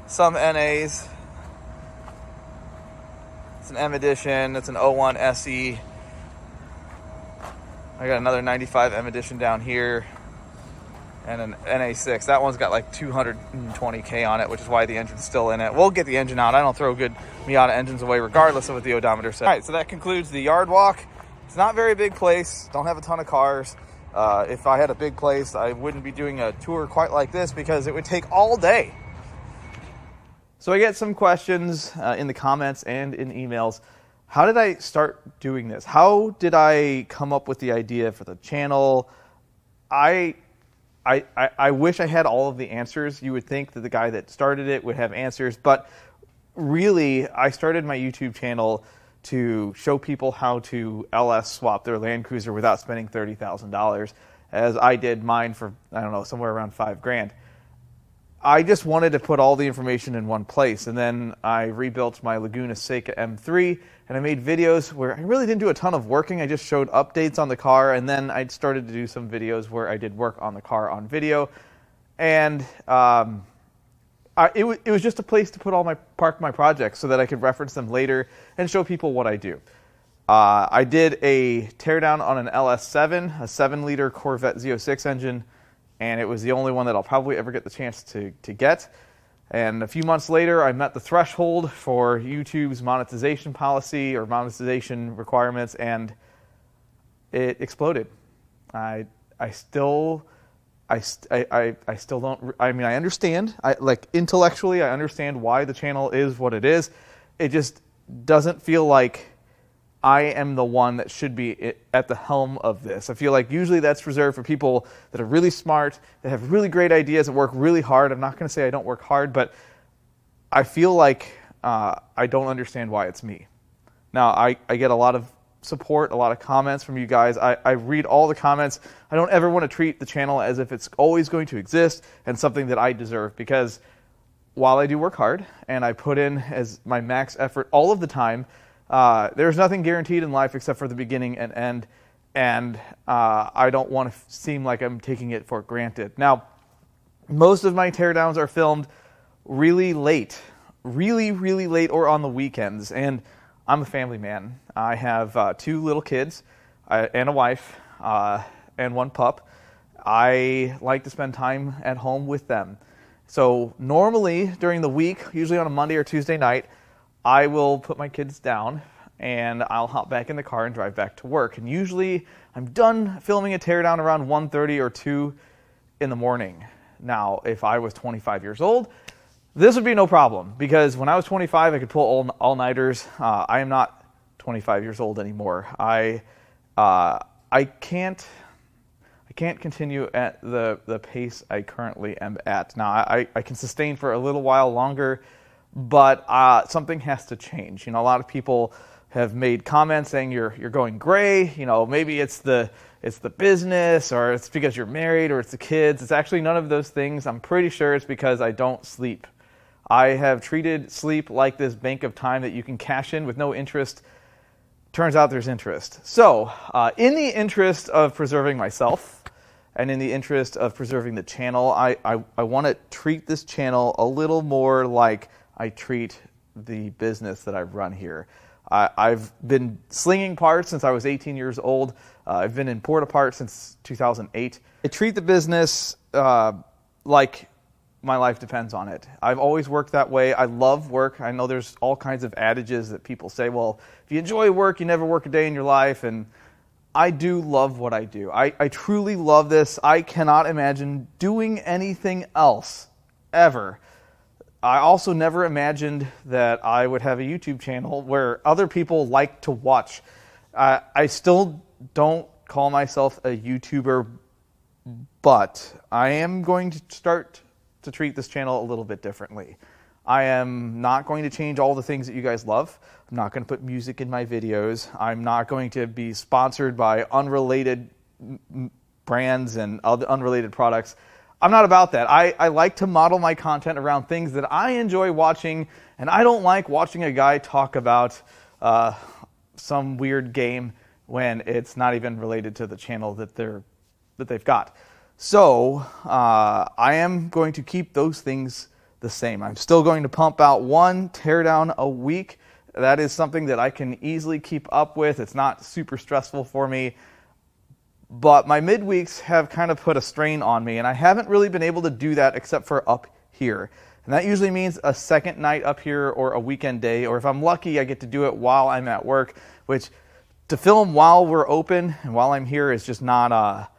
Some NAs. It's an M Edition. It's an 01 SE. I got another 95 M Edition down here. And an NA6. That one's got like 220K on it, which is why the engine's still in it. We'll get the engine out. I don't throw good Miata engines away regardless of what the odometer says. All right, so that concludes the yard walk. It's not a very big place. Don't have a ton of cars. If I had a big place, I wouldn't be doing a tour quite like this because it would take all day. So I get some questions in the comments and in emails. How did I start doing this? How did I come up with the idea for the channel? I wish I had all of the answers. You would think that the guy that started it would have answers, but really, I started my YouTube channel to show people how to LS swap their Land Cruiser without spending $30,000, as I did mine for, I don't know, somewhere around $5,000. I just wanted to put all the information in one place, and then I rebuilt my Laguna Seca M3, and I made videos where I really didn't do a ton of working. I just showed updates on the car, and then I started to do some videos where I did work on the car on video, and it was just a place to park my projects so that I could reference them later and show people what I do. I did a teardown on an LS7, a 7-liter Corvette Z06 engine, and it was the only one that I'll probably ever get the chance to get. And a few months later, I met the threshold for YouTube's monetization policy or monetization requirements, and it exploded. I still don't. I mean, I understand. Intellectually, I understand why the channel is what it is. It just doesn't feel like I am the one that should be at the helm of this. I feel like usually that's reserved for people that are really smart, that have really great ideas, and work really hard. I'm not going to say I don't work hard, but I feel like I don't understand why it's me. Now, I get a lot of support, a lot of comments from you guys. I read all the comments. I don't ever want to treat the channel as if it's always going to exist and something that I deserve, because while I do work hard and I put in as my max effort all of the time, there's nothing guaranteed in life except for the beginning and end, and I don't want to seem like I'm taking it for granted. Now, most of my teardowns are filmed really late, really late, or on the weekends, and I'm a family man. I have 2 little kids and a wife and 1 pup. I like to spend time at home with them. So normally during the week, usually on a Monday or Tuesday night, I will put my kids down and I'll hop back in the car and drive back to work. And usually I'm done filming a teardown around 1:30 or 2 in the morning. Now, if I was 25 years old, this would be no problem, because when I was 25, I could pull all-nighters. I am not 25 years old anymore. I can't continue at the pace I currently am at. Now, I can sustain for a little while longer, but something has to change. You know, a lot of people have made comments saying you're going gray. You know, maybe it's the business, or it's because you're married, or it's the kids. It's actually none of those things. I'm pretty sure it's because I don't sleep. I have treated sleep like this bank of time that you can cash in with no interest. Turns out there's interest. So, in the interest of preserving myself, and in the interest of preserving the channel, I want to treat this channel a little more like I treat the business that I run here. I've been slinging parts since I was 18 years old. I've been in Importapart since 2008. I treat the business like my life depends on it. I've always worked that way. I love work. I know there's all kinds of adages that people say, well, if you enjoy work, you never work a day in your life. And I do love what I do. I truly love this. I cannot imagine doing anything else ever. I also never imagined that I would have a YouTube channel where other people like to watch. I still don't call myself a YouTuber, but I am going to start to treat this channel a little bit differently. I am not going to change all the things that you guys love. I'm not going to put music in my videos. I'm not going to be sponsored by unrelated brands and other unrelated products. I'm not about that. I like to model my content around things that I enjoy watching, and I don't like watching a guy talk about some weird game when it's not even related to the channel that they've got. So I am going to keep those things the same. I'm still going to pump out one teardown a week. That is something that I can easily keep up with. It's not super stressful for me. But my midweeks have kind of put a strain on me, and I haven't really been able to do that except for up here. And that usually means a second night up here or a weekend day, or if I'm lucky, I get to do it while I'm at work, which to film while we're open and while I'm here is just not,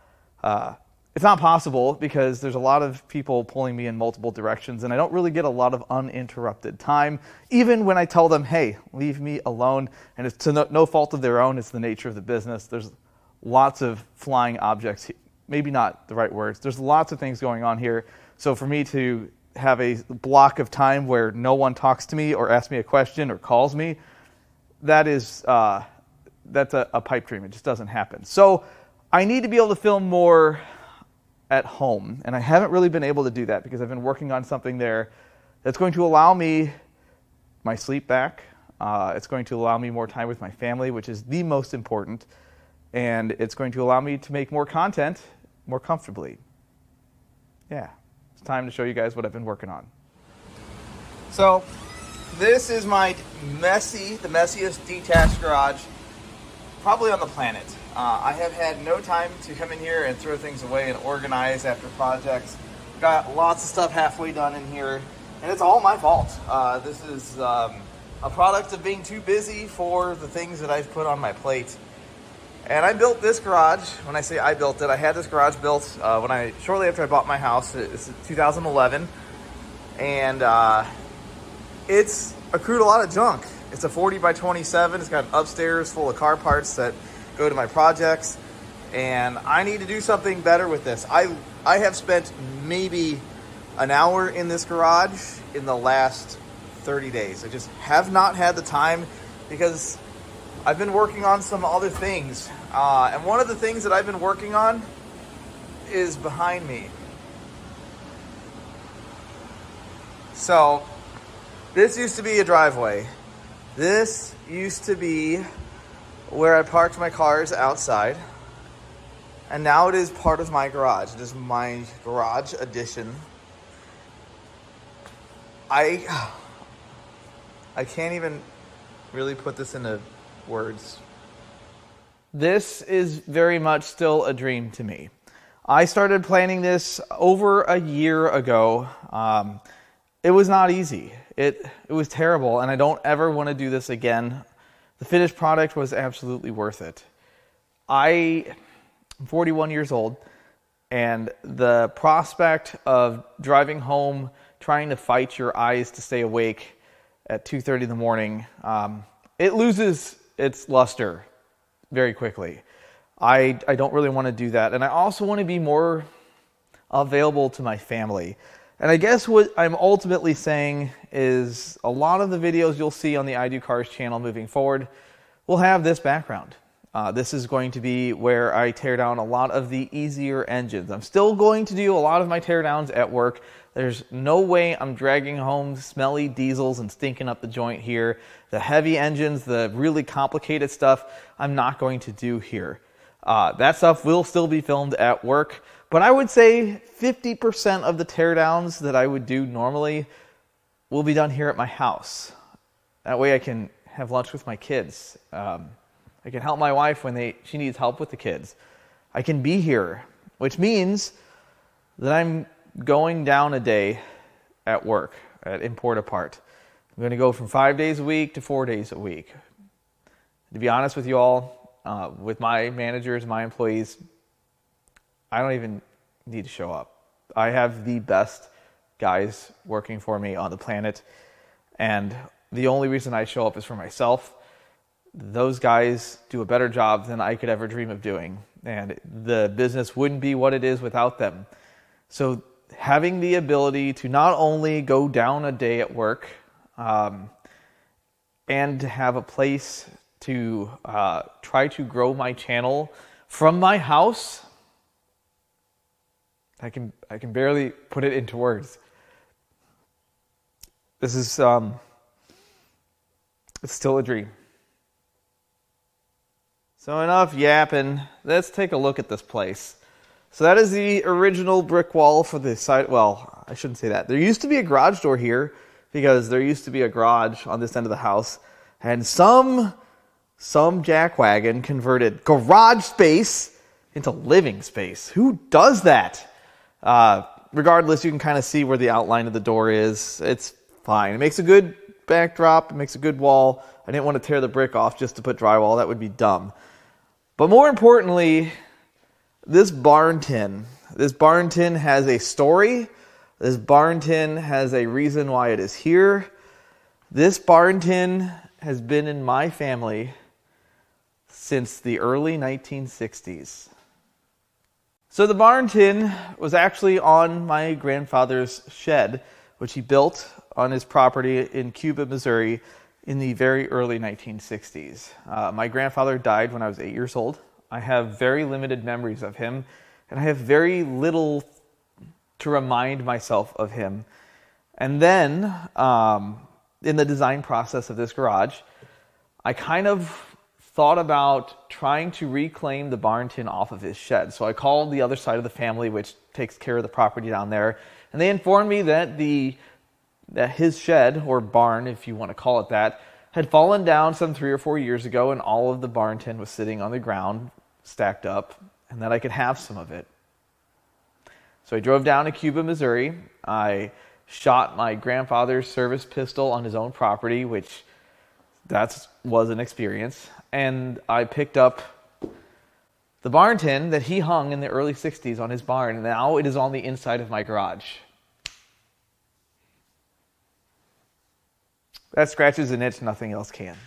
it's not possible because there's a lot of people pulling me in multiple directions, and I don't really get a lot of uninterrupted time, even when I tell them, hey, leave me alone, and it's to no fault of their own. It's the nature of the business. There's lots of flying objects, maybe not the right words. There's lots of things going on here. So for me to have a block of time where no one talks to me or asks me a question or calls me, that's a pipe dream. It just doesn't happen. So I need to be able to film more at home, and I haven't really been able to do that because I've been working on something there that's going to allow me my sleep back. It's going to allow me more time with my family, which is the most important. And it's going to allow me to make more content more comfortably. Yeah, it's time to show you guys what I've been working on. So this is my the messiest detached garage probably on the planet. I have had no time to come in here and throw things away and organize after projects. Got lots of stuff halfway done in here, and it's all my fault. This is a product of being too busy for the things that I've put on my plate. And I built this garage. When I say I built it, I had this garage built shortly after I bought my house. It's 2011, and it's accrued a lot of junk. It's a 40 by 27. It's got an upstairs full of car parts that go to my projects, and I need to do something better with this. I have spent maybe an hour in this garage in the last 30 days. I just have not had the time because I've been working on some other things. And one of the things that I've been working on is behind me. So this used to be a driveway. This used to be where I parked my cars outside. And now it is part of my garage. It is my garage addition. I can't even really put this into words. This is very much still a dream to me. I started planning this over a year ago. It was not easy. It was terrible, and I don't ever want to do this again. The finished product was absolutely worth it. I'm 41 years old, and the prospect of driving home, trying to fight your eyes to stay awake at 2:30 in the morning, it loses its luster very quickly. I don't really want to do that. And I also want to be more available to my family. And I guess what I'm ultimately saying is a lot of the videos you'll see on the I Do Cars channel moving forward will have this background. This is going to be where I tear down a lot of the easier engines. I'm still going to do a lot of my teardowns at work. There's no way I'm dragging home smelly diesels and stinking up the joint here. The heavy engines, the really complicated stuff, I'm not going to do here. That stuff will still be filmed at work, but I would say 50% of the teardowns that I would do normally will be done here at my house. That way I can have lunch with my kids. I can help my wife when she needs help with the kids. I can be here, which means that I'm going down a day at work at Importapart. I'm going to go from 5 days a week to 4 days a week. To be honest with you all, with my managers, my employees, I don't even need to show up. I have the best guys working for me on the planet, and the only reason I show up is for myself. Those guys do a better job than I could ever dream of doing, and the business wouldn't be what it is without them. So having the ability to not only go down a day at work and to have a place to try to grow my channel from my house, I can barely put it into words. This is it's still a dream. So enough yapping. Let's take a look at this place. So that is the original brick wall for the side. Well, I shouldn't say that. There used to be a garage door here because there used to be a garage on this end of the house, and some jackwagon converted garage space into living space. Who does that? Regardless, you can kind of see where the outline of the door is. It's fine. It makes a good backdrop. It makes a good wall. I didn't want to tear the brick off just to put drywall. That would be dumb. But more importantly, this barn tin. This barn tin has a story. This barn tin has a reason why it is here. This barn tin has been in my family since the early 1960s. So the barn tin was actually on my grandfather's shed, which he built on his property in Cuba, Missouri, in the very early 1960s. My grandfather died when I was 8 years old. I have very limited memories of him, and I have very little to remind myself of him. And then, in the design process of this garage, I kind of thought about trying to reclaim the barn tin off of his shed. So I called the other side of the family, which takes care of the property down there, and they informed me that that his shed, or barn if you want to call it that, had fallen down some 3 or 4 years ago, and all of the barn tin was sitting on the ground stacked up, and that I could have some of it. So I drove down to Cuba, Missouri. I shot my grandfather's service pistol on his own property, which that was an experience, and I picked up the barn tin that he hung in the early 60s on his barn, and now it is on the inside of my garage. That scratches an itch nothing else can.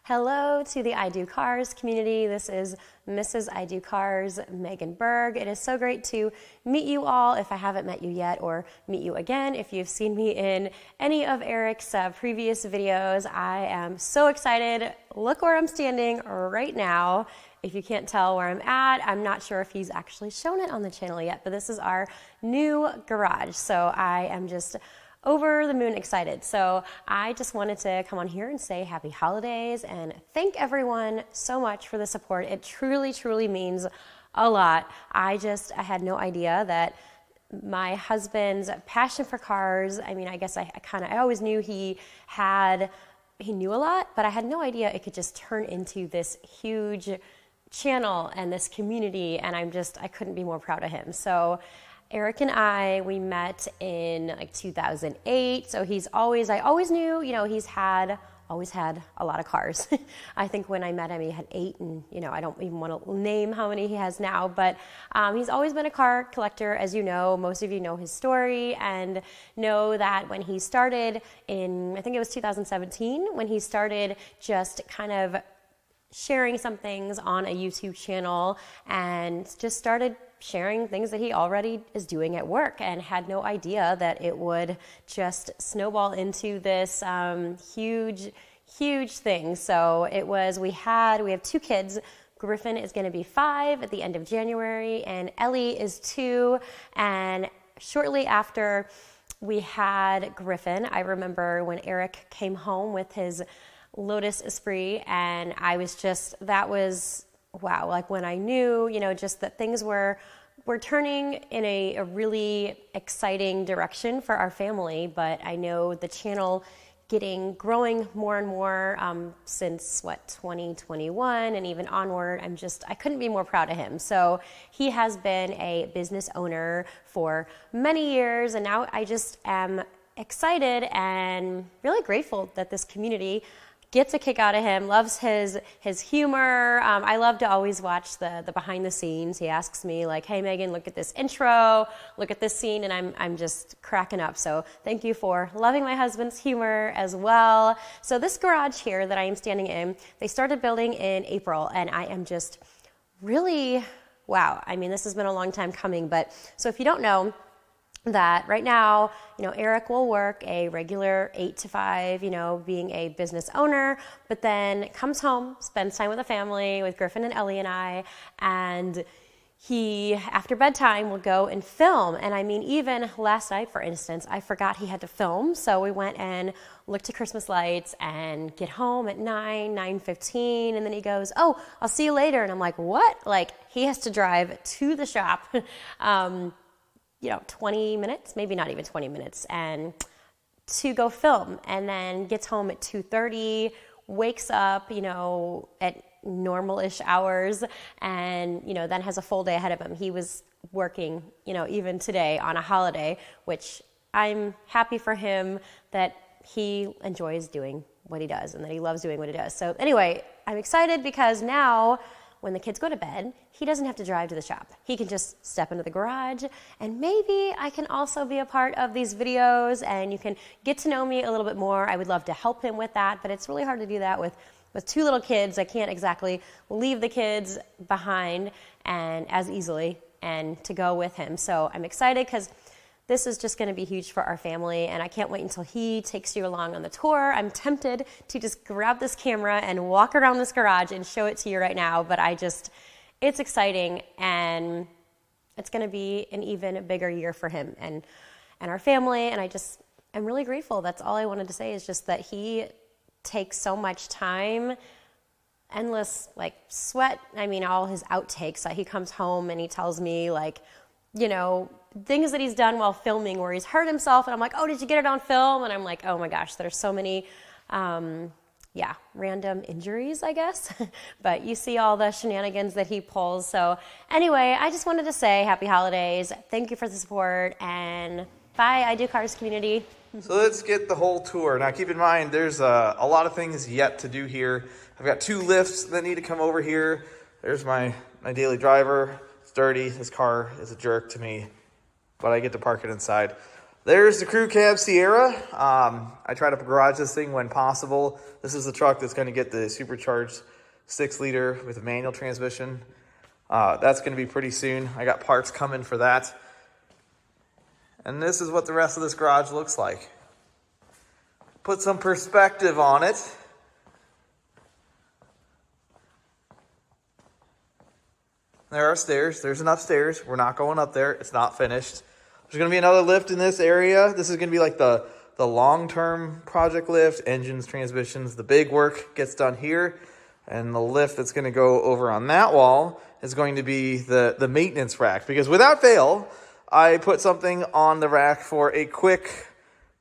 Hello to the I Do Cars community. This is Mrs. I Do Cars, Megan Berg. It is so great to meet you all if I haven't met you yet, or meet you again if you've seen me in any of Eric's previous videos. I am so excited. Look where I'm standing right now. If you can't tell where I'm at, I'm not sure if he's actually shown it on the channel yet, but this is our new garage. So I am just over the moon excited. So I just wanted to come on here and say happy holidays and thank everyone so much for the support. It truly, truly means a lot. I had no idea that my husband's passion for cars, I mean, I guess I always knew he knew a lot, but I had no idea it could just turn into this huge channel and this community, and I couldn't be more proud of him. So Eric and we met in like 2008. So I always knew, he's always had a lot of cars. I think when I met him, he had 8, and I don't even want to name how many he has now, but he's always been a car collector. As you know, most of you know his story and know that when he started I think it was 2017, when he started just kind of sharing some things on a YouTube channel and just started sharing things that he already is doing at work, and had no idea that it would just snowball into this huge thing. So we have 2 kids. Griffin is going to be 5 at the end of January, and Ellie is 2. And shortly after we had Griffin, I remember when Eric came home with his Lotus Esprit, and wow, like when I knew, just that things were turning in a really exciting direction for our family. But I know the channel growing more and more since 2021 and even onward. I couldn't be more proud of him. So he has been a business owner for many years, and now I just am excited and really grateful that this community gets a kick out of him, loves his humor. I love to always watch the behind the scenes. He asks me like, hey Megan, look at this intro, look at this scene, and I'm just cracking up. So thank you for loving my husband's humor as well. So this garage here that I am standing in, they started building in April, and I am just really, wow. I mean, this has been a long time coming, but so if you don't know, that right now, Eric will work a regular 8 to 5, being a business owner, but then comes home, spends time with the family, with Griffin and Ellie and I, and he, after bedtime, will go and film. And I mean, even last night, for instance, I forgot he had to film, so we went and looked at Christmas lights and get home at 9:15, and then he goes, oh, I'll see you later. And I'm like, what? Like, he has to drive to the shop, 20 minutes, maybe not even 20 minutes, and to go film, and then gets home at 2:30, wakes up, at normal-ish hours, and, then has a full day ahead of him. He was working, even today on a holiday, which I'm happy for him that he enjoys doing what he does and that he loves doing what he does. So anyway, I'm excited because now when the kids go to bed, he doesn't have to drive to the shop. He can just step into the garage, and maybe I can also be a part of these videos and you can get to know me a little bit more. I would love to help him with that, but it's really hard to do that with 2 little kids. I can't exactly leave the kids behind and as easily and to go with him. So I'm excited because this is just going to be huge for our family, and I can't wait until he takes you along on the tour. I'm tempted to just grab this camera and walk around this garage and show it to you right now, but it's exciting, and it's going to be an even bigger year for him and our family, and I'm really grateful. That's all I wanted to say, is just that he takes so much time, endless sweat. I mean, all his outtakes, that he comes home and he tells me things that he's done while filming where he's hurt himself, and I'm like, oh, did you get it on film? And I'm like, oh my gosh, there's so many random injuries, I guess. But you see all the shenanigans that he pulls. So anyway, I just wanted to say happy holidays, thank you for the support, and bye, I Do Cars community. So let's get the whole tour. Now keep in mind, there's a lot of things yet to do here. I've got 2 lifts that need to come over here. There's my daily driver. It's dirty. This car is a jerk to me, but I get to park it inside. There's the crew cab Sierra. I try to garage this thing when possible. This is the truck that's going to get the supercharged 6-liter with a manual transmission. That's going to be pretty soon. I got parts coming for that. And this is what the rest of this garage looks like. Put some perspective on it. There are stairs. There's an upstairs. We're not going up there. It's not finished. There's going to be another lift in this area. This is going to be like the long-term project lift, engines, transmissions. The big work gets done here. And the lift that's going to go over on that wall is going to be the maintenance rack. Because without fail, I put something on the rack for a quick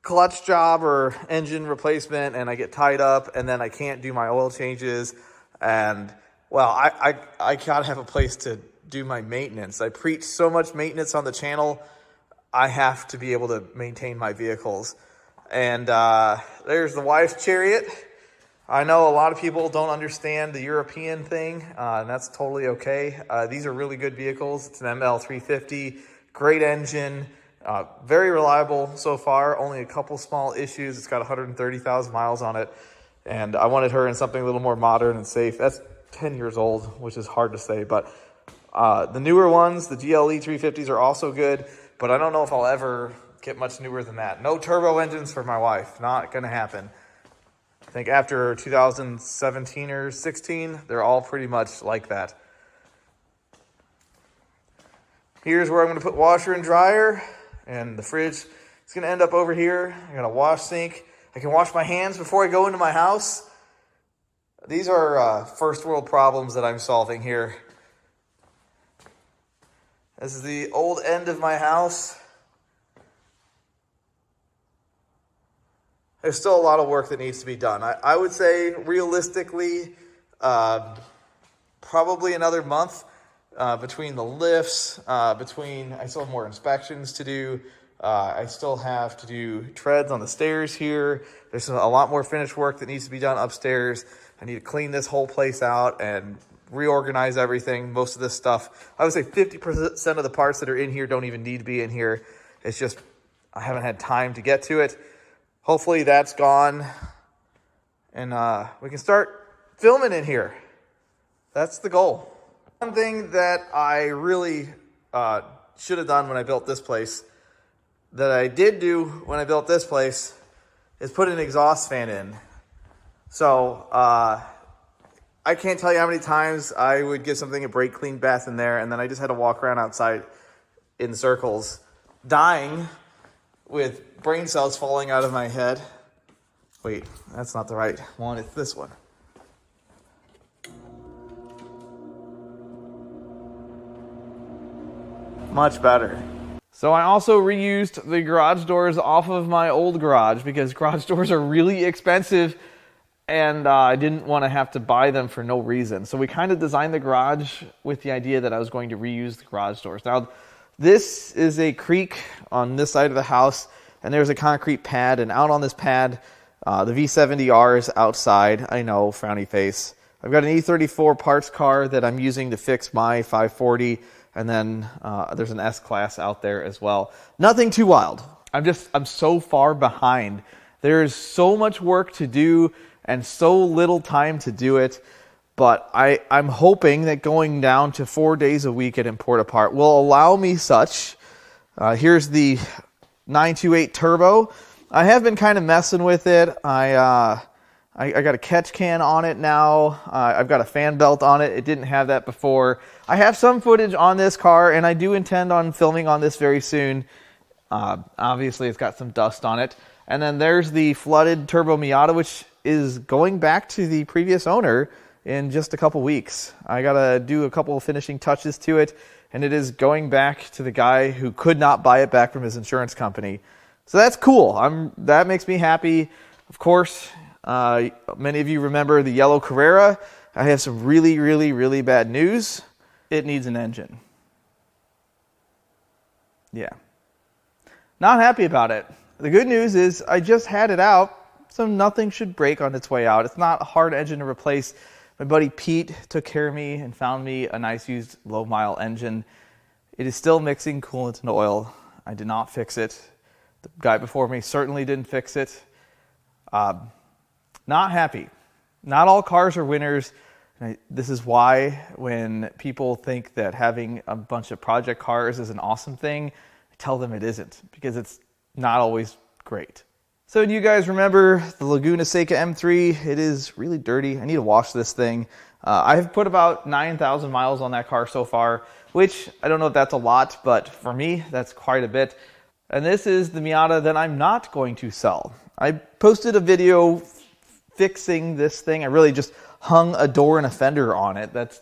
clutch job or engine replacement, and I get tied up, and then I can't do my oil changes. And, well, I gotta have a place to do my maintenance. I preach so much maintenance on the channel. I have to be able to maintain my vehicles. And there's the wife's Chariot. I know a lot of people don't understand the European thing, and that's totally okay. These are really good vehicles. It's an ML350, great engine, very reliable so far, only a couple small issues. It's got 130,000 miles on it, and I wanted her in something a little more modern and safe. That's 10 years old, which is hard to say, but the newer ones, the GLE 350s, are also good, but I don't know if I'll ever get much newer than that. No turbo engines for my wife. Not going to happen. I think after 2017 or 16, they're all pretty much like that. Here's where I'm going to put washer and dryer, and the fridge is going to end up over here. I got a wash sink. I can wash my hands before I go into my house. These are first world problems that I'm solving here. This is the old end of my house. there's still a lot of work that needs to be done. I would say realistically, probably another month between the lifts, I still have more inspections to do. I still have to do treads on the stairs here. There's a lot more finished work that needs to be done upstairs. I need to clean this whole place out and reorganize everything. Most of this stuff, I would say 50% of the parts that are in here don't even need to be in here. It's just I haven't had time to get to it. Hopefully that's gone and we can start filming in here. That's the goal. One thing that I really should have done when I built this place, that I did do when I built this place, is put an exhaust fan in. So I can't tell you how many times I would give something a brake clean bath in there, and then I just had to walk around outside in circles, dying with brain cells falling out of my head. Wait, that's not the right one, it's this one. Much better. So I also reused the garage doors off of my old garage because garage doors are really expensive and I didn't want to have to buy them for no reason. So we kind of designed the garage with the idea that I was going to reuse the garage doors. Now, this is a creek on this side of the house, and there's a concrete pad, and out on this pad, the V70R is outside. I know, frowny face. I've got an E34 parts car that I'm using to fix my 540, and then there's an S-Class out there as well. Nothing too wild. I'm so far behind. There's so much work to do and so little time to do it. But I'm hoping that going down to 4 days a week at Importapart will allow me such. Here's the 928 Turbo. I have been kind of messing with it. I got a catch can on it now. I've got a fan belt on it. It didn't have that before. I have some footage on this car, and I do intend on filming on this very soon. Obviously, it's got some dust on it. And then there's the flooded Turbo Miata, which is going back to the previous owner in just a couple weeks. I got to do a couple of finishing touches to it, and it is going back to the guy who could not buy it back from his insurance company. So that's cool. That makes me happy. Of course, many of you remember the yellow Carrera. I have some really, really, really bad news. It needs an engine. Yeah. Not happy about it. The good news is I just had it out, so nothing should break on its way out. It's not a hard engine to replace. My buddy Pete took care of me and found me a nice used low-mile engine. It is still mixing coolant and oil. I did not fix it. The guy before me certainly didn't fix it. Not happy. Not all cars are winners. This is why when people think that having a bunch of project cars is an awesome thing, I tell them it isn't, because it's not always great. So do you guys remember the Laguna Seca M3? It is really dirty. I need to wash this thing. I have put about 9,000 miles on that car so far, which I don't know if that's a lot, but for me, that's quite a bit. And this is the Miata that I'm not going to sell. I posted a video fixing this thing. I really just hung a door and a fender on it. That's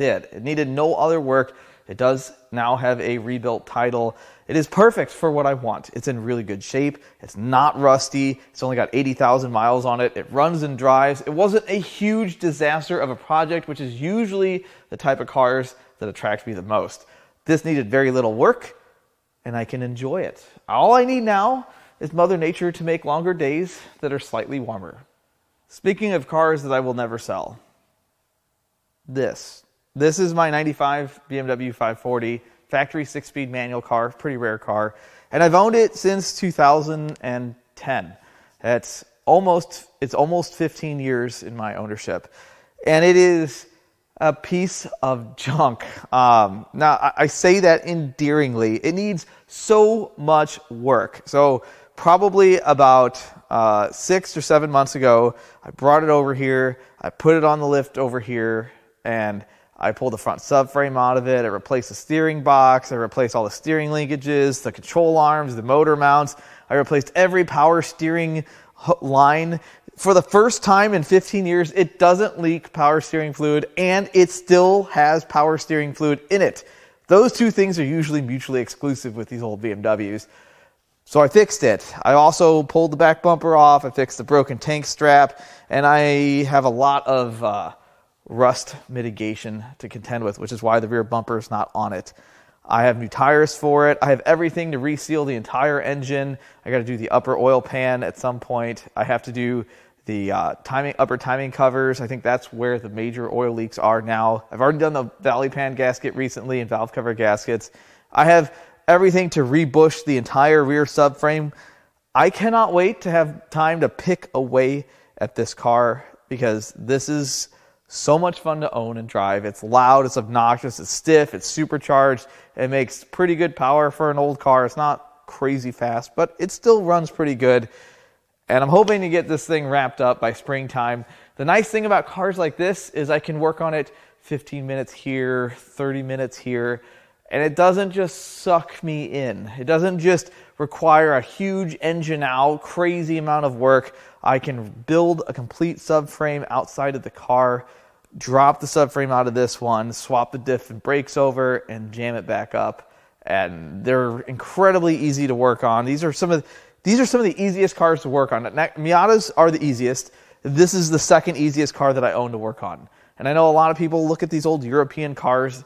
it. It needed no other work. It does now have a rebuilt title. It is perfect for what I want. It's in really good shape. It's not rusty. It's only got 80,000 miles on it. It runs and drives. It wasn't a huge disaster of a project, which is usually the type of cars that attract me the most. This needed very little work, and I can enjoy it. All I need now is Mother Nature to make longer days that are slightly warmer. Speaking of cars that I will never sell, this is my 95 BMW 540, factory 6-speed manual car, pretty rare car. And I've owned it since 2010. It's almost 15 years in my ownership. And it is a piece of junk. Now, I say that endearingly. It needs so much work. So probably about 6 or 7 months ago, I brought it over here. I put it on the lift over here, and I pulled the front subframe out of it. I replaced the steering box. I replaced all the steering linkages, the control arms, the motor mounts. I replaced every power steering line. For the first time in 15 years, it doesn't leak power steering fluid, and it still has power steering fluid in it. Those two things are usually mutually exclusive with these old BMWs. So I fixed it. I also pulled the back bumper off. I fixed the broken tank strap. And I have a lot of rust mitigation to contend with, which is why the rear bumper is not on it. I have new tires for it. I have everything to reseal the entire engine. I got to do the upper oil pan at some point. I have to do the upper timing covers. I think that's where the major oil leaks are now. I've already done the valley pan gasket recently and valve cover gaskets. I have everything to rebush the entire rear subframe. I cannot wait to have time to pick away at this car because this is so much fun to own and drive. It's loud, it's obnoxious, it's stiff, it's supercharged. It makes pretty good power for an old car. It's not crazy fast, but it still runs pretty good. And I'm hoping to get this thing wrapped up by springtime. The nice thing about cars like this is I can work on it 15 minutes here, 30 minutes here, and it doesn't just suck me in. It doesn't just require a huge engine out, crazy amount of work. I can build a complete subframe outside of the car, drop the subframe out of this one, swap the diff and brakes over, and jam it back up. And they're incredibly easy to work on. These are some of the easiest cars to work on. Miatas are the easiest. This is the second easiest car that I own to work on. And I know a lot of people look at these old European cars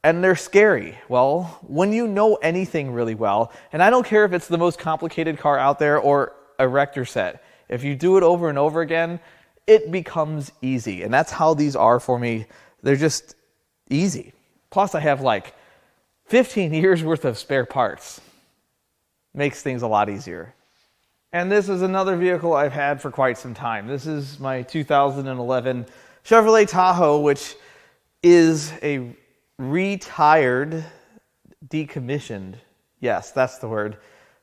and they're scary. Well, when you know anything really well, and I don't care if it's the most complicated car out there or a Rector set, if you do it over and over again, it becomes easy. And that's how these are for me. They're just easy. Plus I have like 15 years worth of spare parts. Makes things a lot easier. And this is another vehicle I've had for quite some time. This is my 2011 Chevrolet Tahoe, which is a retired, decommissioned, yes, that's the word,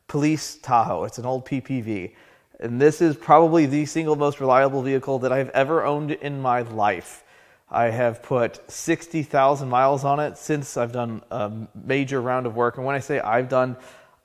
police Tahoe. It's an old PPV. And this is probably the single most reliable vehicle that I've ever owned in my life. I have put 60,000 miles on it since I've done a major round of work. And when I say I've done,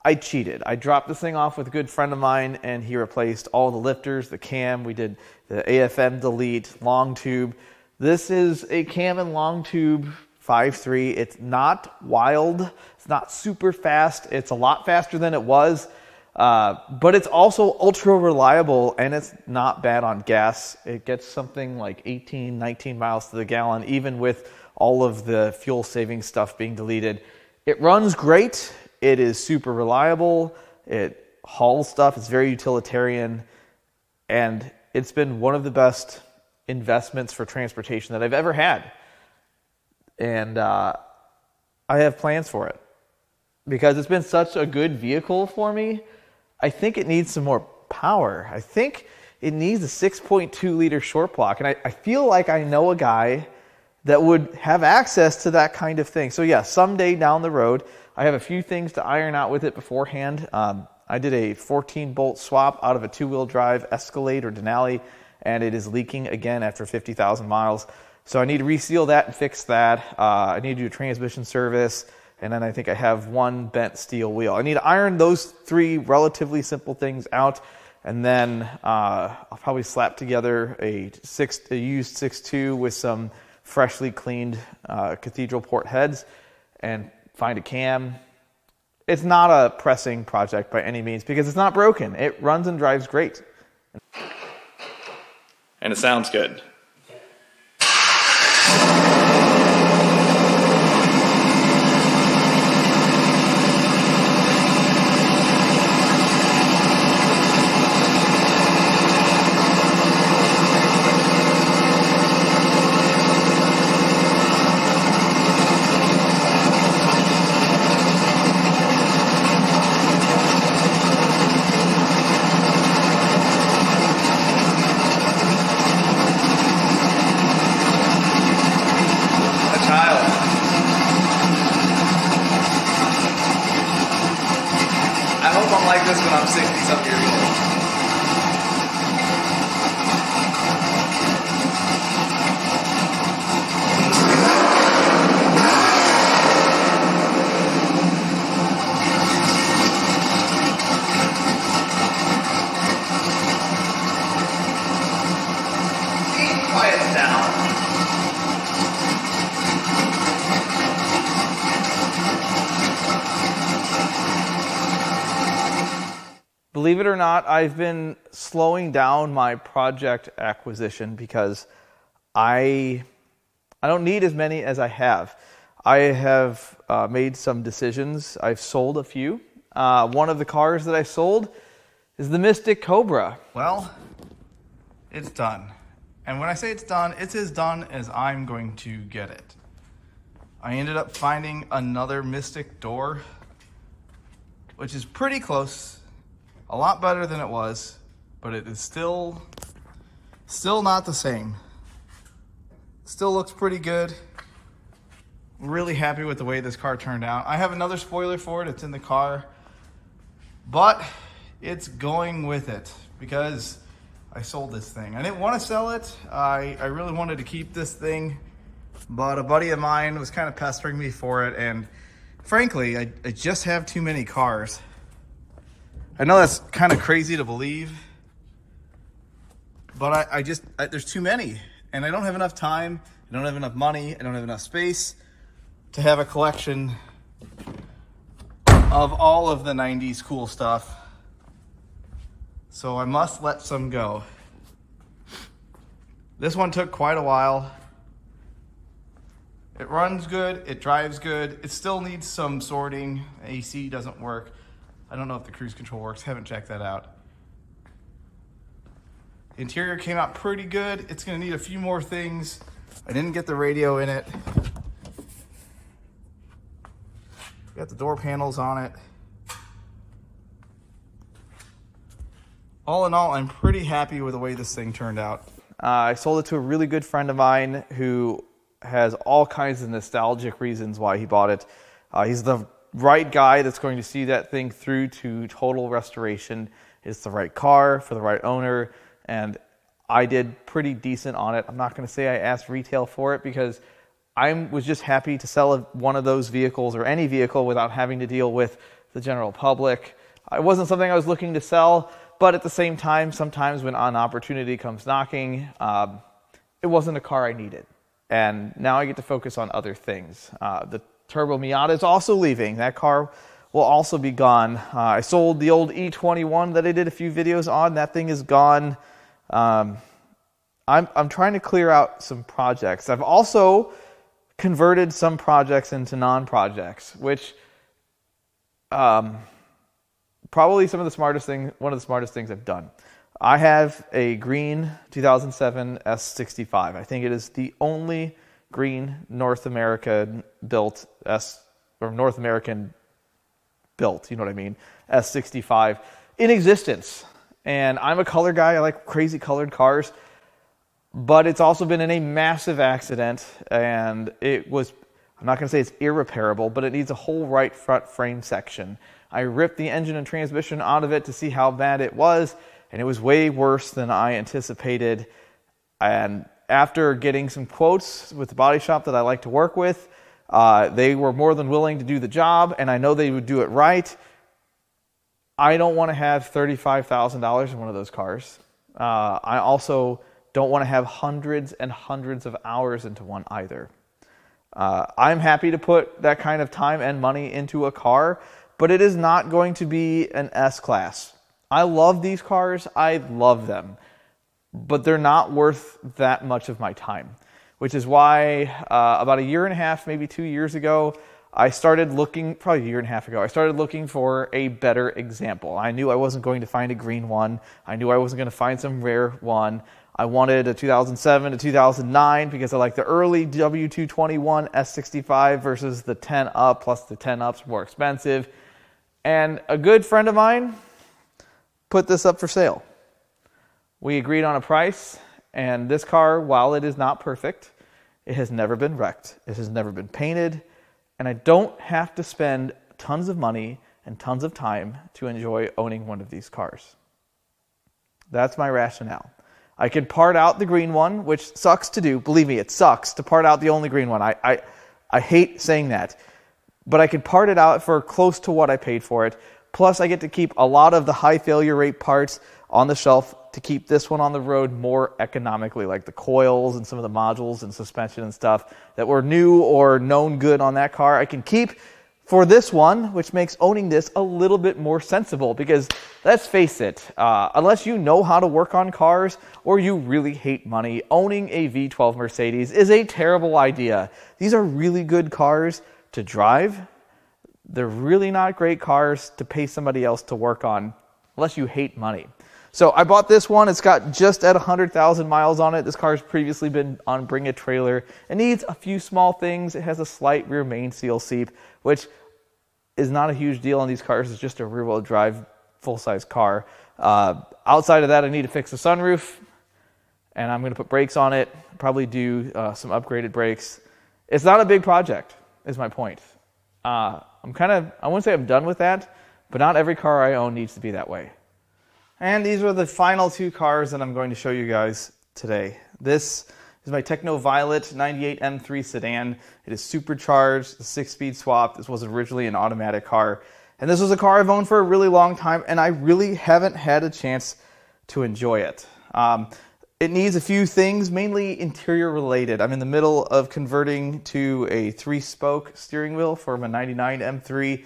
I cheated. I dropped this thing off with a good friend of mine, and he replaced all the lifters, the cam. We did the AFM delete, long tube. This is a cam and long tube 5.3. It's not wild. It's not super fast. It's a lot faster than it was. But it's also ultra reliable, and it's not bad on gas. It gets something like 18, 19 miles to the gallon, even with all of the fuel saving stuff being deleted. It runs great. It is super reliable. It hauls stuff. It's very utilitarian, and it's been one of the best investments for transportation that I've ever had. And I have plans for it because it's been such a good vehicle for me. I think it needs some more power. I think it needs a 6.2 liter short block. And I feel like I know a guy that would have access to that kind of thing. So yeah, someday down the road, I have a few things to iron out with it beforehand. I did a 14 bolt swap out of a 2-wheel drive Escalade or Denali, and it is leaking again after 50,000 miles. So I need to reseal that and fix that. I need to do a transmission service. And then I think I have one bent steel wheel. I need to iron those 3 relatively simple things out. And then I'll probably slap together a used 6.2 with some freshly cleaned cathedral port heads and find a cam. It's not a pressing project by any means because it's not broken. It runs and drives great. And it sounds good. I'm like this when I'm 60-something years old. Quiet down. believe it or not, I've been slowing down my project acquisition because I don't need as many as I have. I have made some decisions. I've sold a few. One of the cars that I sold is the Mystic Cobra. Well, it's done. And when I say it's done, it's as done as I'm going to get it. I ended up finding another Mystic door, which is pretty close, a lot better than it was, but it is still not the same. Still looks pretty good. I'm really happy with the way this car turned out. I have another spoiler for it. It's in the car, but it's going with it because I sold this thing. I didn't want to sell it. I really wanted to keep this thing, but a buddy of mine was kind of pestering me for it, and frankly, I just have too many cars. I know that's kind of crazy to believe, but there's too many, and I don't have enough time, I don't have enough money, I don't have enough space to have a collection of all of the 90s cool stuff. So I must let some go. This one took quite a while. It runs good, it drives good. It still needs some sorting. AC doesn't work. I don't know if the cruise control works, haven't checked that out. The interior came out pretty good. It's gonna need a few more things. I didn't get the radio in it. Got the door panels on it. All in all, I'm pretty happy with the way this thing turned out. I sold it to a really good friend of mine who has all kinds of nostalgic reasons why he bought it. He's the right guy that's going to see that thing through to total restoration. It's the right car for the right owner, and I did pretty decent on it. I'm not going to say I asked retail for it because I was just happy to sell one of those vehicles or any vehicle without having to deal with the general public. It wasn't something I was looking to sell, but at the same time, sometimes when an opportunity comes knocking, it wasn't a car I needed. And now I get to focus on other things. The Turbo Miata is also leaving. That car will also be gone. I sold the old E21 that I did a few videos on. That thing is gone. I'm trying to clear out some projects. I've also converted some projects into non-projects, which probably one of the smartest things I've done. I have a green 2007 S65. I think it is the only green North American built S65 in existence. And I'm a color guy. I like crazy colored cars. But it's also been in a massive accident, and I'm not going to say it's irreparable, but it needs a whole right front frame section. I ripped the engine and transmission out of it to see how bad it was, and it was way worse than I anticipated. And after getting some quotes with the body shop that I like to work with, they were more than willing to do the job, and I know they would do it right. I don't want to have $35,000 in one of those cars. I also don't want to have hundreds and hundreds of hours into one either. I'm happy to put that kind of time and money into a car, but it is not going to be an S-Class. I love these cars. I love them. But they're not worth that much of my time, which is why about a year and a half, maybe 2 years ago, I started looking for a better example. I knew I wasn't going to find a green one. I knew I wasn't going to find some rare one. I wanted a 2007 to 2009 because I like the early W221 S65 versus the 10 Up, plus the 10 Up's more expensive. And a good friend of mine put this up for sale. We agreed on a price, and this car, while it is not perfect, it has never been wrecked. It has never been painted, and I don't have to spend tons of money and tons of time to enjoy owning one of these cars. That's my rationale. I could part out the green one, which sucks to do. Believe me, it sucks to part out the only green one. I hate saying that. But I could part it out for close to what I paid for it. Plus, I get to keep a lot of the high failure rate parts on the shelf to keep this one on the road more economically, like the coils and some of the modules and suspension and stuff that were new or known good on that car. I can keep for this one, which makes owning this a little bit more sensible because let's face it, unless you know how to work on cars or you really hate money, owning a V12 Mercedes is a terrible idea. These are really good cars to drive. They're really not great cars to pay somebody else to work on unless you hate money. So I bought this one. It's got just at 100,000 miles on it. This car's previously been on Bring a Trailer. It needs a few small things. It has a slight rear main seal seep, which is not a huge deal on these cars. It's just a rear-wheel drive full-size car. Outside of that, I need to fix the sunroof, and I'm going to put brakes on it, probably do some upgraded brakes. It's not a big project, is my point. I wouldn't say I'm done with that, but not every car I own needs to be that way. And these are the final two cars that I'm going to show you guys today. This is my Techno Violet 98 M3 sedan. It is supercharged, a 6-speed swap. This was originally an automatic car. And this was a car I've owned for a really long time, and I really haven't had a chance to enjoy it. It needs a few things, mainly interior related. I'm in the middle of converting to a 3-spoke steering wheel for my 99 M3.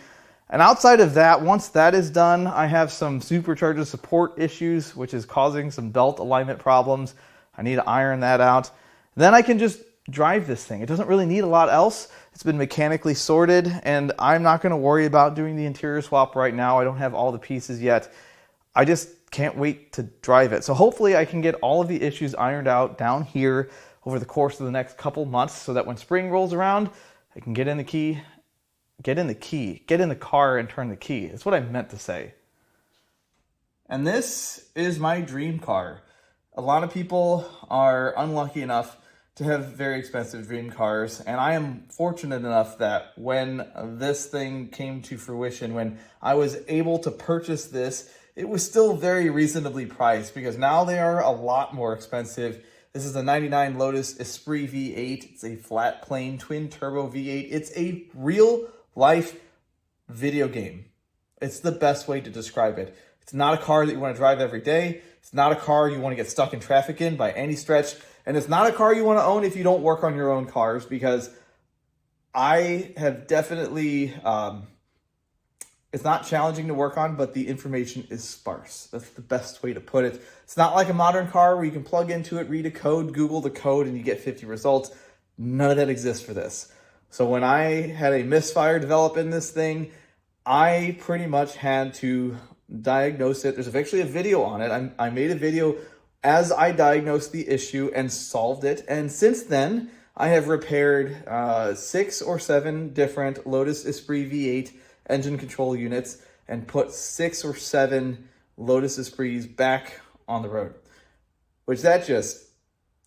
And outside of that, once that is done, I have some supercharger support issues, which is causing some belt alignment problems. I need to iron that out. Then I can just drive this thing. It doesn't really need a lot else. It's been mechanically sorted, and I'm not going to worry about doing the interior swap right now. I don't have all the pieces yet. I just can't wait to drive it. So hopefully I can get all of the issues ironed out down here over the course of the next couple months so that when spring rolls around, I can get in the car and turn the key. That's what I meant to say. And this is my dream car. A lot of people are unlucky enough to have very expensive dream cars, and I am fortunate enough that when this thing came to fruition, when I was able to purchase this, it was still very reasonably priced because now they are a lot more expensive. This is a 99 Lotus Esprit V8. It's a flat plane twin turbo V8. It's a real life video game. It's the best way to describe it. It's not a car that you want to drive every day. It's not a car you want to get stuck in traffic in by any stretch. And it's not a car you want to own if you don't work on your own cars, because I have definitely, it's not challenging to work on, but the information is sparse. That's the best way to put it. It's not like a modern car where you can plug into it, read a code, Google the code, and you get 50 results. None of that exists for this. So when I had a misfire develop in this thing, I pretty much had to diagnose it. There's actually a video on it. I made a video as I diagnosed the issue and solved it. And since then, I have repaired 6 or 7 different Lotus Esprit V8 engine control units and put 6 or 7 Lotus Esprits back on the road, which that just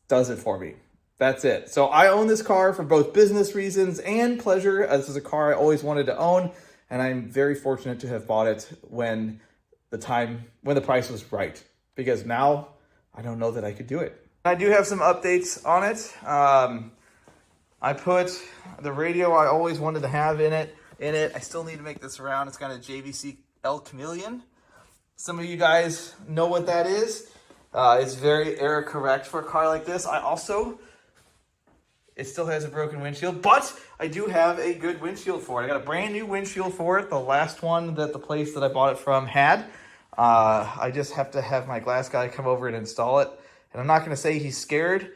does it for me. That's it. So I own this car for both business reasons and pleasure. This is a car I always wanted to own, and I'm very fortunate to have bought it when the price was right, because now I don't know that I could do it. I do have some updates on it. I put the radio I always wanted to have in it. I still need to make this around. It's got a JVC L Chameleon. Some of you guys know what that is. It's very error correct for a car like this. It still has a broken windshield, but I do have a good windshield for it. I got a brand new windshield for it. The last one that the place that I bought it from had. I just have to have my glass guy come over and install it. And I'm not going to say he's scared.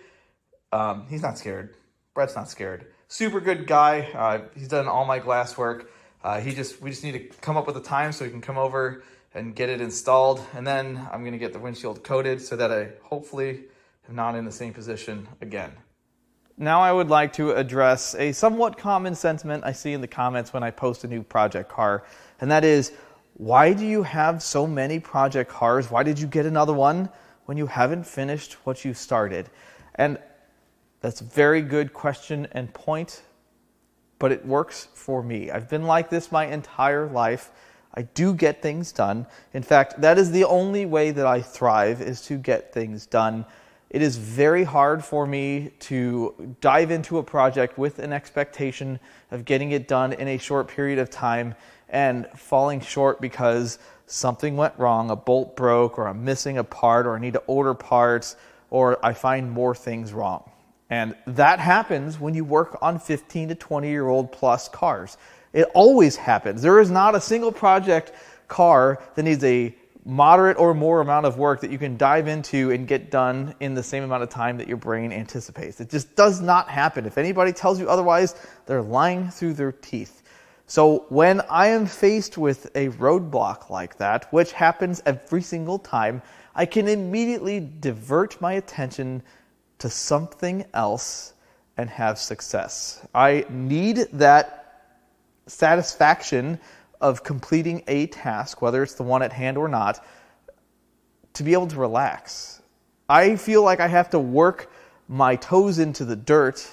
He's not scared. Brett's not scared. Super good guy. He's done all my glass work. We just need to come up with a time so he can come over and get it installed. And then I'm going to get the windshield coated so that I hopefully am not in the same position again. Now I would like to address a somewhat common sentiment I see in the comments when I post a new project car, and that is, why do you have so many project cars? Why did you get another one when you haven't finished what you started? And that's a very good question and point, but it works for me. I've been like this my entire life. I do get things done. In fact, that is the only way that I thrive, is to get things done. It is very hard for me to dive into a project with an expectation of getting it done in a short period of time and falling short because something went wrong, a bolt broke, or I'm missing a part, or I need to order parts, or I find more things wrong. And that happens when you work on 15 to 20-year-old plus cars. It always happens. There is not a single project car that needs a moderate or more amount of work that you can dive into and get done in the same amount of time that your brain anticipates. It just does not happen. If anybody tells you otherwise, they're lying through their teeth. So when I am faced with a roadblock like that, which happens every single time, I can immediately divert my attention to something else and have success. I need that satisfaction of completing a task, whether it's the one at hand or not, to be able to relax. I feel like I have to work my toes into the dirt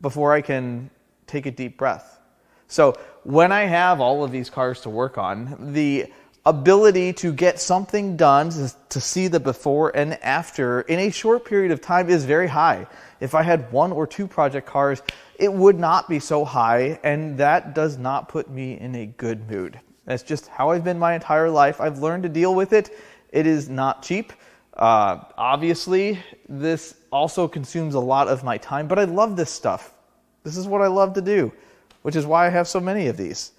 before I can take a deep breath. So when I have all of these cars to work on, the ability to get something done, to see the before and after in a short period of time is very high. If I had 1 or 2 project cars, it would not be so high, and that does not put me in a good mood. That's just how I've been my entire life. I've learned to deal with it. It is not cheap. Obviously, this also consumes a lot of my time, but I love this stuff. This is what I love to do, which is why I have so many of these.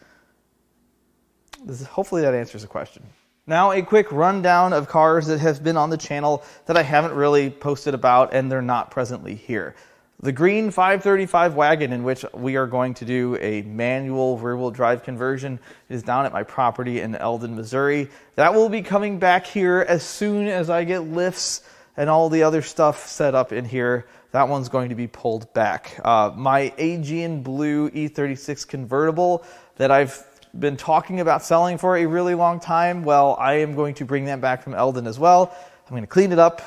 Hopefully that answers the question. Now a quick rundown of cars that have been on the channel that I haven't really posted about and they're not presently here. The green 535 wagon, in which we are going to do a manual rear-wheel drive conversion, is down at my property in Eldon, Missouri. That will be coming back here as soon as I get lifts and all the other stuff set up in here. That one's going to be pulled back. My Aegean Blue E36 convertible that I've been talking about selling for a really long time, well, I am going to bring that back from Eldon as well. I'm going to clean it up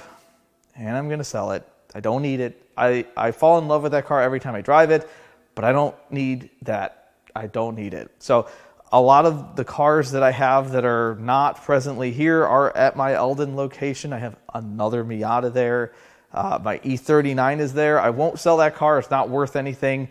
and I'm going to sell it. I don't need it. I fall in love with that car every time I drive it, but I don't need that. I don't need it. So a lot of the cars that I have that are not presently here are at my Eldon location. I have another Miata there. My E39 is there. I won't sell that car. It's not worth anything.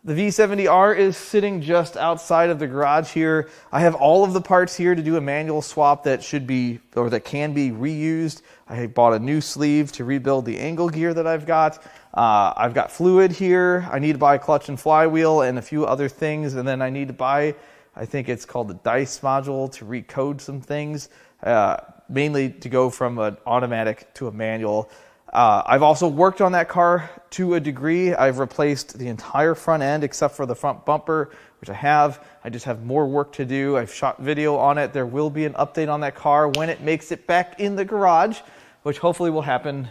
The V70R is sitting just outside of the garage here. I have all of the parts here to do a manual swap that should be, or that can be reused. I bought a new sleeve to rebuild the angle gear that I've got. I've got fluid here. I need to buy a clutch and flywheel and a few other things. And then I need to buy, I think it's called the DICE module to recode some things, mainly to go from an automatic to a manual. I've also worked on that car to a degree. I've replaced the entire front end except for the front bumper, which I have. I just have more work to do. I've shot video on it. There will be an update on that car when it makes it back in the garage, which hopefully will happen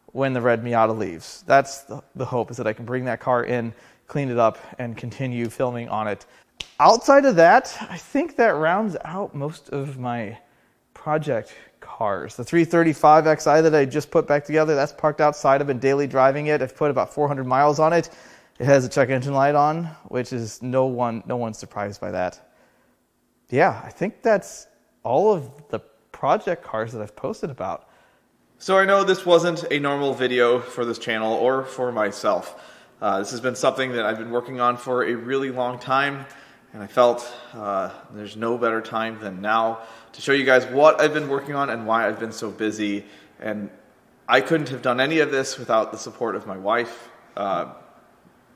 when the red Miata leaves. That's the hope, is that I can bring that car in, clean it up, and continue filming on it. Outside of that, I think that rounds out most of my project cars. The 335xi that I just put back together, that's parked outside. I've been daily driving it. I've put about 400 miles on it. It has a check engine light on, which is no one's surprised by that. Yeah, I think that's all of the project cars that I've posted about. So I know this wasn't a normal video for this channel or for myself. This has been something that I've been working on for a really long time, and I felt there's no better time than now to show you guys what I've been working on and why I've been so busy. And I couldn't have done any of this without the support of my wife.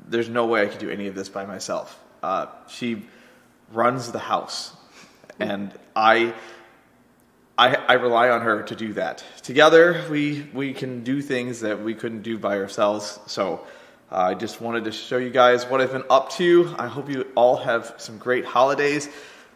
There's no way I could do any of this by myself. She runs the house, and I rely on her to do that. Together, we can do things that we couldn't do by ourselves. So I just wanted to show you guys what I've been up to. I hope you all have some great holidays.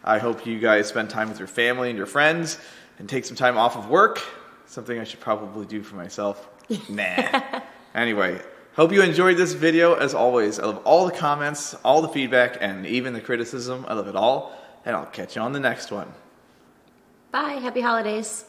I hope you guys spend time with your family and your friends and take some time off of work. Something I should probably do for myself. Nah. Anyway, hope you enjoyed this video. As always, I love all the comments, all the feedback, and even the criticism. I love it all. And I'll catch you on the next one. Bye. Happy holidays.